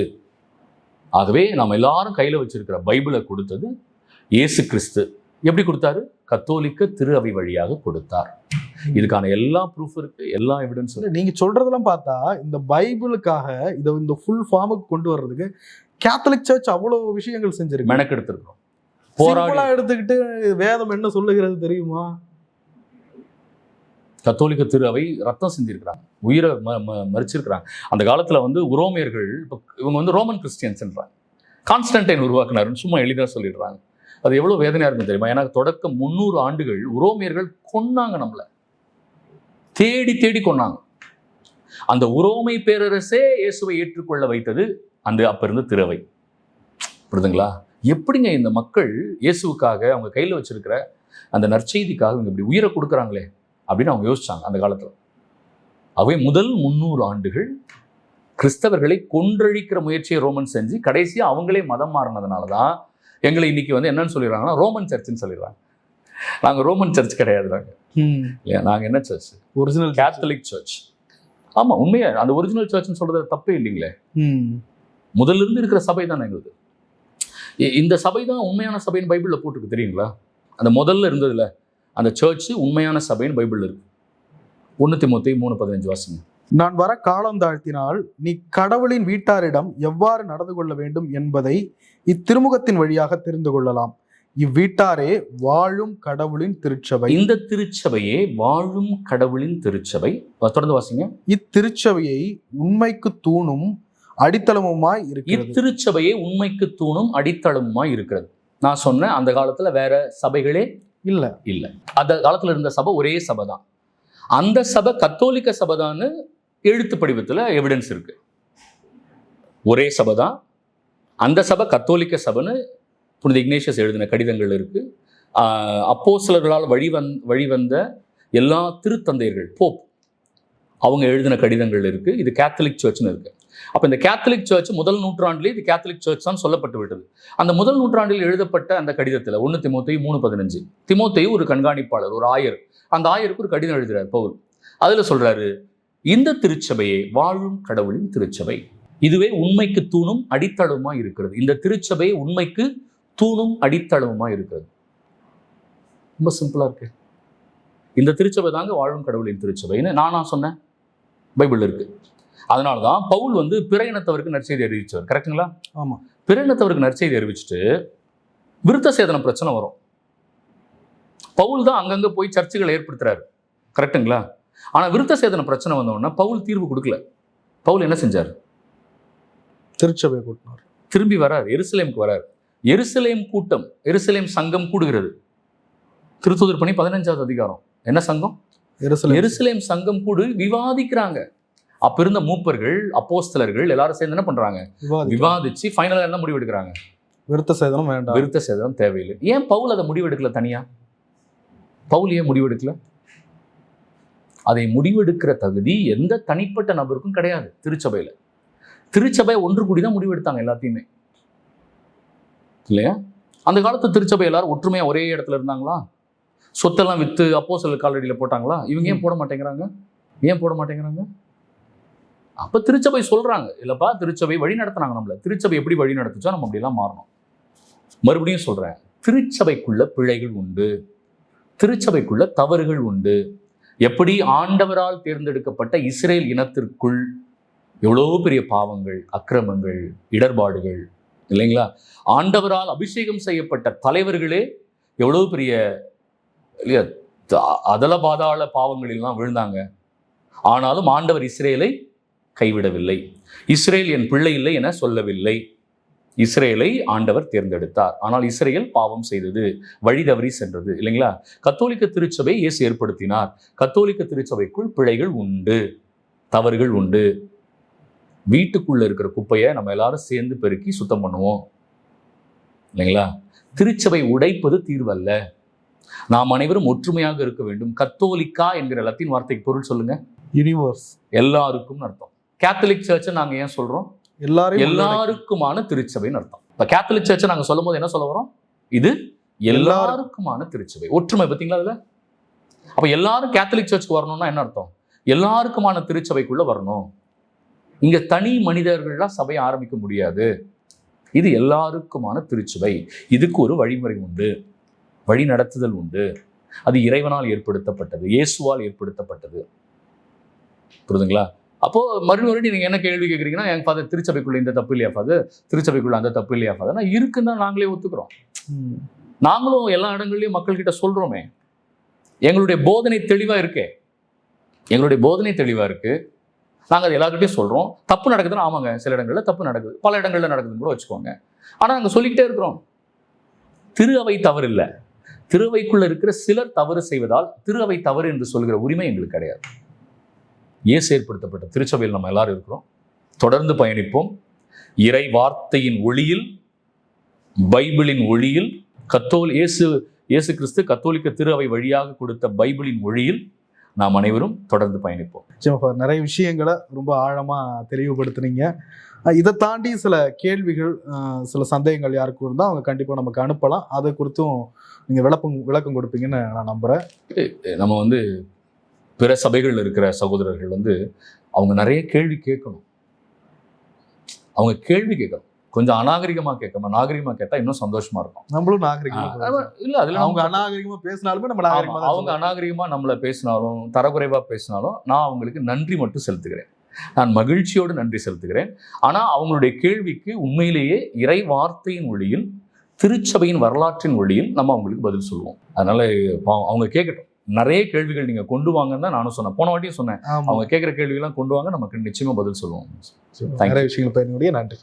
[SPEAKER 2] ஆகவே நாம் எல்லாரும் கையில வச்சிருக்கிற பைபிளை கொடுத்தது இயேசு கிறிஸ்து. எப்படி கொடுத்தாரு? கத்தோலிக்க திரு அவை வழியாக கொடுத்தார். இதுக்கான எல்லா ப்ரூஃப் இருக்கு, எல்லா எவிடன்ஸ் இருக்கு.
[SPEAKER 1] நீங்க சொல்றதெல்லாம் பார்த்தா இந்த பைபிளுக்காக இதை இந்த ஃபுல் ஃபார்முக்கு கொண்டு வர்றதுக்கு கேத்தலிக் சர்ச் அவ்வளவு விஷயங்கள் செஞ்சிருக்கு,
[SPEAKER 2] மெனக்கெடுத்திருக்கோம்.
[SPEAKER 1] போராடா எடுத்துக்கிட்டு வேதம் என்ன சொல்லுகிறது தெரியுமா?
[SPEAKER 2] கத்தோலிக்க திரு அவை ரத்தம் செஞ்சிருக்கிறாங்க, உயிரை மறிச்சிருக்கிறாங்க. அந்த காலத்துல உரோமியர்கள், இவங்க ரோமன் கிறிஸ்டியன்ஸ்ன்றாங்க. கான்ஸ்டன்டைன் உருவாக்குனாருன்னு சும்மா எளிதாக சொல்லிடுறாங்க. அது எவ்வளவு வேதனையா இருக்கும் தெரியுமா? ஏன்னா தொடக்கம் 300 ஆண்டுகள் உரோமியர்கள் கொன்னாங்க, நம்மள தேடி தேடி கொன்னாங்க. அந்த உரோமை பேரரசே இயேசுவை ஏற்றுக்கொள்ள வைத்தது அப்ப இருந்த திருவை. புரியுதுங்களா? எப்படிங்க இந்த மக்கள் இயேசுவுக்காக அவங்க கையில வச்சிருக்கிற அந்த நற்செய்திக்காக இவங்க இப்படி உயிரை கொடுக்குறாங்களே அப்படின்னு அவங்க யோசிச்சாங்க அந்த காலத்துல. அவை முதல் 300 ஆண்டுகள் கிறிஸ்தவர்களை கொன்றழிக்கிற முயற்சியை ரோமன் செஞ்சு கடைசியா அவங்களே மதம் மாறினதுனாலதான் எங்களை இன்னைக்கு என்னன்னு சொல்லிடுறாங்கன்னா ரோமன் சர்ச்சுன்னு சொல்லிடுறாங்க. நாங்க ரோமன் சர்ச் கிடையாது, இல்லையா? நாங்க என்ன சர்ச்? Original Catholic search. ஆமா, உண்மையா அந்த ஒரிஜினல் சர்ச்னு சொல்றது தப்பே இல்லைங்களே. முதல்ல இருந்து இருக்கிற சபை தானே எங்களுக்கு. இந்த சபை தான் உண்மையான சபைன்னு பைபிள்ல போட்டுருக்கு, தெரியுங்களா? அந்த முதல்ல இருந்ததுல அந்த சர்ச் உண்மையான சபைன்னு பைபிள்ல இருக்கு. 1 தீமோத்தேயு 3:15 வாசிங்க.
[SPEAKER 1] நான் வர காலம் தாழ்த்தினால் நீ கடவுளின் வீட்டாரிடம் எவ்வாறு நடந்து கொள்ள வேண்டும் என்பதை இத்திருமுகத்தின் வழியாக தெரிந்து கொள்ளலாம். இவ்வீட்டாரே வாழும் கடவுளின் திருச்சபை.
[SPEAKER 2] இந்த திருச்சபையே வாழும் கடவுளின் திருச்சபை. தொடர்ந்து வாசிங்க.
[SPEAKER 1] இத்திருச்சபையை உண்மைக்கு தூணும் அடித்தளமுமாய் இருக்கிறது.
[SPEAKER 2] இத்திருச்சபையே உண்மைக்கு தூணும் அடித்தளமுமாய் இருக்கிறது. நான் சொன்ன அந்த காலத்துல வேற சபைகளே இல்ல. அந்த காலத்துல இருந்த சபை ஒரே சபை தான். அந்த சபை கத்தோலிக்க சபைதான்னு எழுத்து படிவத்துல எவிடன்ஸ் இருக்கு. ஒரே சபை தான். அந்த சபை கத்தோலிக்க சபைன்னு புனித இக்னேஷியஸ் எழுதின கடிதங்கள் இருக்கு. அப்போஸ்தலர்களால் வழிவந்த எல்லா திருத்தந்தையர்கள், போப், அவங்க எழுதின கடிதங்கள் இருக்கு. இது கேத்தலிக் சர்ச்னு இருக்கு. அப்ப இந்த கேத்தலிக் சர்ச் முதல் நூற்றாண்டிலே இது கேத்தலிக் சர்ச் தான் சொல்லப்பட்டு விட்டது. அந்த முதல் நூற்றாண்டில் எழுதப்பட்ட அந்த கடிதத்துல 1 தீமோத்தேயு 3:15, தீமோத்தேயு ஒரு கண்காணிப்பாளர், ஒரு ஆயர். அந்த ஆயருக்கு ஒரு கடிதம் எழுதுறாரு பவுல். அதுல சொல்றாரு, இந்த திருச்சபையே வாழும் கடவுளின் திருச்சபை. இதுவே உண்மைக்கு தூணும் அடித்தளவுமா இருக்கிறது. இந்த திருச்சபை உண்மைக்கு தூணும் அடித்தளவுமா இருக்கிறது. ரொம்ப சிம்பிளா இருக்கு. இந்த திருச்சபை தாங்க வாழும் கடவுளின் திருச்சபைன்னு நானா சொன்னேன், பைபிள் இருக்கு. அதனாலதான் பவுல் வந்து பிற இனத்தவருக்கு நற்செய்தி அறிவிச்சவர். கரெக்டுங்களா?
[SPEAKER 1] ஆமா.
[SPEAKER 2] பிற இனத்தவருக்கு நற்செய்தி அறிவிச்சுட்டு விருத்த சேதன பிரச்சனை வரும். பவுல் தான் அங்கங்க போய் சர்ச்சுகளை ஏற்படுத்துறாரு. கரெக்டுங்களா? ஆனா விருத்த சேதன பிரச்சனை வந்தோடனே பவுல் தீர்வு கொடுக்கல. பவுல் என்ன செஞ்சார்?
[SPEAKER 1] திருச்சபை கூட்டினார்.
[SPEAKER 2] திரும்பி வரார், எருசலேமுக்கு வரார். எருசலேம் கூட்டம், எருசலேம் சங்கம் கூடுகிறது. திருத்தூதர் பணி 15வது அதிகாரம். என்ன சங்கம்? எருசலேம் சங்கம் கூடு விவாதிக்கிறாங்க. அப்ப இருந்த மூப்பர்கள், அப்போஸ்தலர்கள் எல்லாரும் சேர்ந்து என்ன பண்றாங்க? விவாதிச்சு ஃபைனலா என்ன முடிவு எடுக்கிறாங்க? விருத்த சேதனம் வேண்டாம், விருத்த சேதனம் தேவையில்லை. ஏன் பவுல் அதை முடிவெடுக்கல தனியா? பவுல் ஏன் முடிவெடுக்கல? அதை முடிவெடுக்கிற தகுதி எந்த தனிப்பட்ட நபருக்கும் கிடையாது திருச்சபையில. திருச்சபை ஒன்று கூடிதான் முடிவெடுத்தாங்க எல்லாத்தையுமே, இல்லையா? அந்த காலத்து திருச்சபை எல்லாரும் ஒற்றுமையா ஒரே இடத்துல இருந்தாங்களா? சொத்தெல்லாம் வித்து அப்போஸ்தலர் காலடியில போட்டாங்களா? இவங்க ஏன் போட மாட்டேங்கிறாங்க? ஏன் போட மாட்டேங்கிறாங்க? அப்ப திருச்சபை சொல்றாங்க, இல்லப்பா திருச்சபை வழி நடத்தினாங்க நம்மள. திருச்சபை எப்படி வழி நடத்துச்சோ நம்ம அப்படிலாம் மாறணும். மறுபடியும் சொல்றேன், திருச்சபைக்குள்ள பிழைகள் உண்டு, திருச்சபைக்குள்ள தவறுகள் உண்டு. எப்படி ஆண்டவரால் தேர்ந்தெடுக்கப்பட்ட இஸ்ரேல் இனத்திற்குள் எவ்வளோ பெரிய பாவங்கள், அக்கிரமங்கள், இடர்பாடுகள், இல்லைங்களா? ஆண்டவரால் அபிஷேகம் செய்யப்பட்ட தலைவர்களே எவ்வளவு பெரிய இல்லையா அதல பாதாள பாவங்களெல்லாம் விழுந்தாங்க. ஆனாலும் ஆண்டவர் இஸ்ரேலை கைவிடவில்லை. இஸ்ரேல் என் பிள்ளை இல்லை என சொல்லவில்லை. இஸ்ரேலை ஆண்டவர் தேர்ந்தெடுத்தார். ஆனால் இஸ்ரேல் பாவம் செய்தது, வழி தவறி சென்றது, இல்லைங்களா? கத்தோலிக்க திருச்சபை இயேசு ஏற்படுத்தினார். கத்தோலிக்க திருச்சபைக்குள் பிழைகள் உண்டு, தவறுகள் உண்டு. வீட்டுக்குள்ள இருக்கிற குப்பையை நம்ம எல்லாரும் சேர்ந்து பெருக்கி சுத்தம் பண்ணுவோம், இல்லைங்களா? திருச்சபை உடைப்பது தீர்வல்ல. நாம் அனைவரும் ஒற்றுமையாக இருக்க வேண்டும். கத்தோலிக்கா என்கிற லத்தீன் வார்த்தைக்கு பொருள் சொல்லுங்க. யூனிவர்ஸ், எல்லாருக்கும் அர்த்தம். கேத்தலிக் சர்ச்சை நாங்க ஏன் சொல்றோம்? எல்லாருக்குமான திருச்சபைன்னு அர்த்தம். இப்ப கேத்தலிக் சர்ச்சை நாங்க சொல்லும் போது என்ன சொல்ல வரோம்? இது எல்லாருக்குமான திருச்சபை. ஒற்றுமை பார்த்தீங்களா அதுல? அப்ப எல்லாரும் கேத்தலிக் சர்ச்சுக்கு வரணும்னா என்ன அர்த்தம்? எல்லாருக்குமான திருச்சபைக்குள்ள வரணும். இங்க தனி மனிதர்கள்லாம் சபையை ஆரம்பிக்க முடியாது. இது எல்லாருக்குமான திருச்சபை. இதுக்கு ஒரு வழிமுறை உண்டு, வழி நடத்துதல் உண்டு. அது இறைவனால் ஏற்படுத்தப்பட்டது, இயேசுவால் ஏற்படுத்தப்பட்டது. புரியுதுங்களா? அப்போ மறுபடியும் நீங்க என்ன கேள்வி கேட்குறீங்கன்னா, என் ஃபாதர் திருச்சபைக்குள்ள இந்த தப்பு இல்லையா ஃபாதர், திருச்சபைக்குள்ள அந்த தப்பு இல்லையா ஃபாதர்? நான் இருக்குன்னு தான் நாங்களே ஒத்துக்கிறோம். நாங்களும் எல்லா இடங்கள்லயும் மக்கள்கிட்ட சொல்றோமே. எங்களுடைய போதனை தெளிவா இருக்கே, எங்களுடைய போதனை தெளிவா இருக்கு. நாங்கள் அது எல்லாருக்கிட்டையும் சொல்றோம். தப்பு நடக்குதுன்னா ஆமாங்க, சில இடங்கள்ல தப்பு நடக்குது, பல இடங்கள்ல நடக்குதுன்னு கூட வச்சுக்கோங்க. ஆனா நாங்கள் சொல்லிக்கிட்டே இருக்கிறோம். திரு அவை தவறு இல்லை. திருவைக்குள்ள இருக்கிற சிலர் தவறு செய்வதால் திரு அவை தவறு என்று சொல்கிற உரிமை எங்களுக்கு கிடையாது. இயேசு ஏற்படுத்தப்பட்ட திருச்சபையில் நம்ம எல்லாரும் இருக்கிறோம். தொடர்ந்து பயணிப்போம். இறை வார்த்தையின் ஒளியில், பைபிளின் ஒளியில், இயேசு கிறிஸ்து கத்தோலிக்க திரு அவை வழியாக கொடுத்த பைபிளின் ஒளியில் நாம் அனைவரும் தொடர்ந்து பயணிப்போம்.
[SPEAKER 1] நிறைய விஷயங்களை ரொம்ப ஆழமா தெளிவுபடுத்துனீங்க. இதை தாண்டி சில கேள்விகள், சில சந்தேகங்கள் யாருக்கு இருந்தால் அவங்க கண்டிப்பா நமக்கு அனுப்பலாம். அதை குறித்தும் நீங்க விளக்கம் கொடுப்பீங்கன்னு நான் நம்புறேன்.
[SPEAKER 2] நம்ம வந்து பிற சபைகளில் இருக்கிற சகோதரர்கள் வந்து அவங்க நிறைய கேள்வி கேட்கணும். அவங்க கேள்வி கேட்கணும், கொஞ்சம் அநாகரிகமா கேட்காம நாகரிகமா கேட்டா இன்னும் சந்தோஷமா இருக்கும்.
[SPEAKER 1] நம்மளும் நாகரிகமா இல்ல, அதுல அவங்க அநாகரிகமா பேசினாலுமே நம்ம நாகரிகமா,
[SPEAKER 2] அவங்க அநாகரிகமா நம்மள பேசினாலும், தரக்குறைவா பேசினாலும் நான் அவங்களுக்கு நன்றி மட்டும் செலுத்துகிறேன். நான் மகிழ்ச்சியோடு நன்றி செலுத்துகிறேன். ஆனா அவங்களுடைய கேள்விக்கு உண்மையிலேயே இறை வார்த்தையின் ஒளியில், திருச்சபையின் வரலாற்றின் ஒளியில் நம்ம அவங்களுக்கு பதில் சொல்லுவோம். அதனால அவங்க கேட்கட்டும். நிறைய கேள்விகள் நீங்க கொண்டு வாங்கன்னு தான் நானும் சொன்னேன். போன வாட்டியும் சொன்னேன், அவங்க கேட்கிற கேள்விகள்லாம் கொண்டு வாங்க, நமக்கு நிச்சயமா பதில் சொல்லுவோம்.
[SPEAKER 1] நிறைய விஷயங்கள் பயனுடைய நன்றி.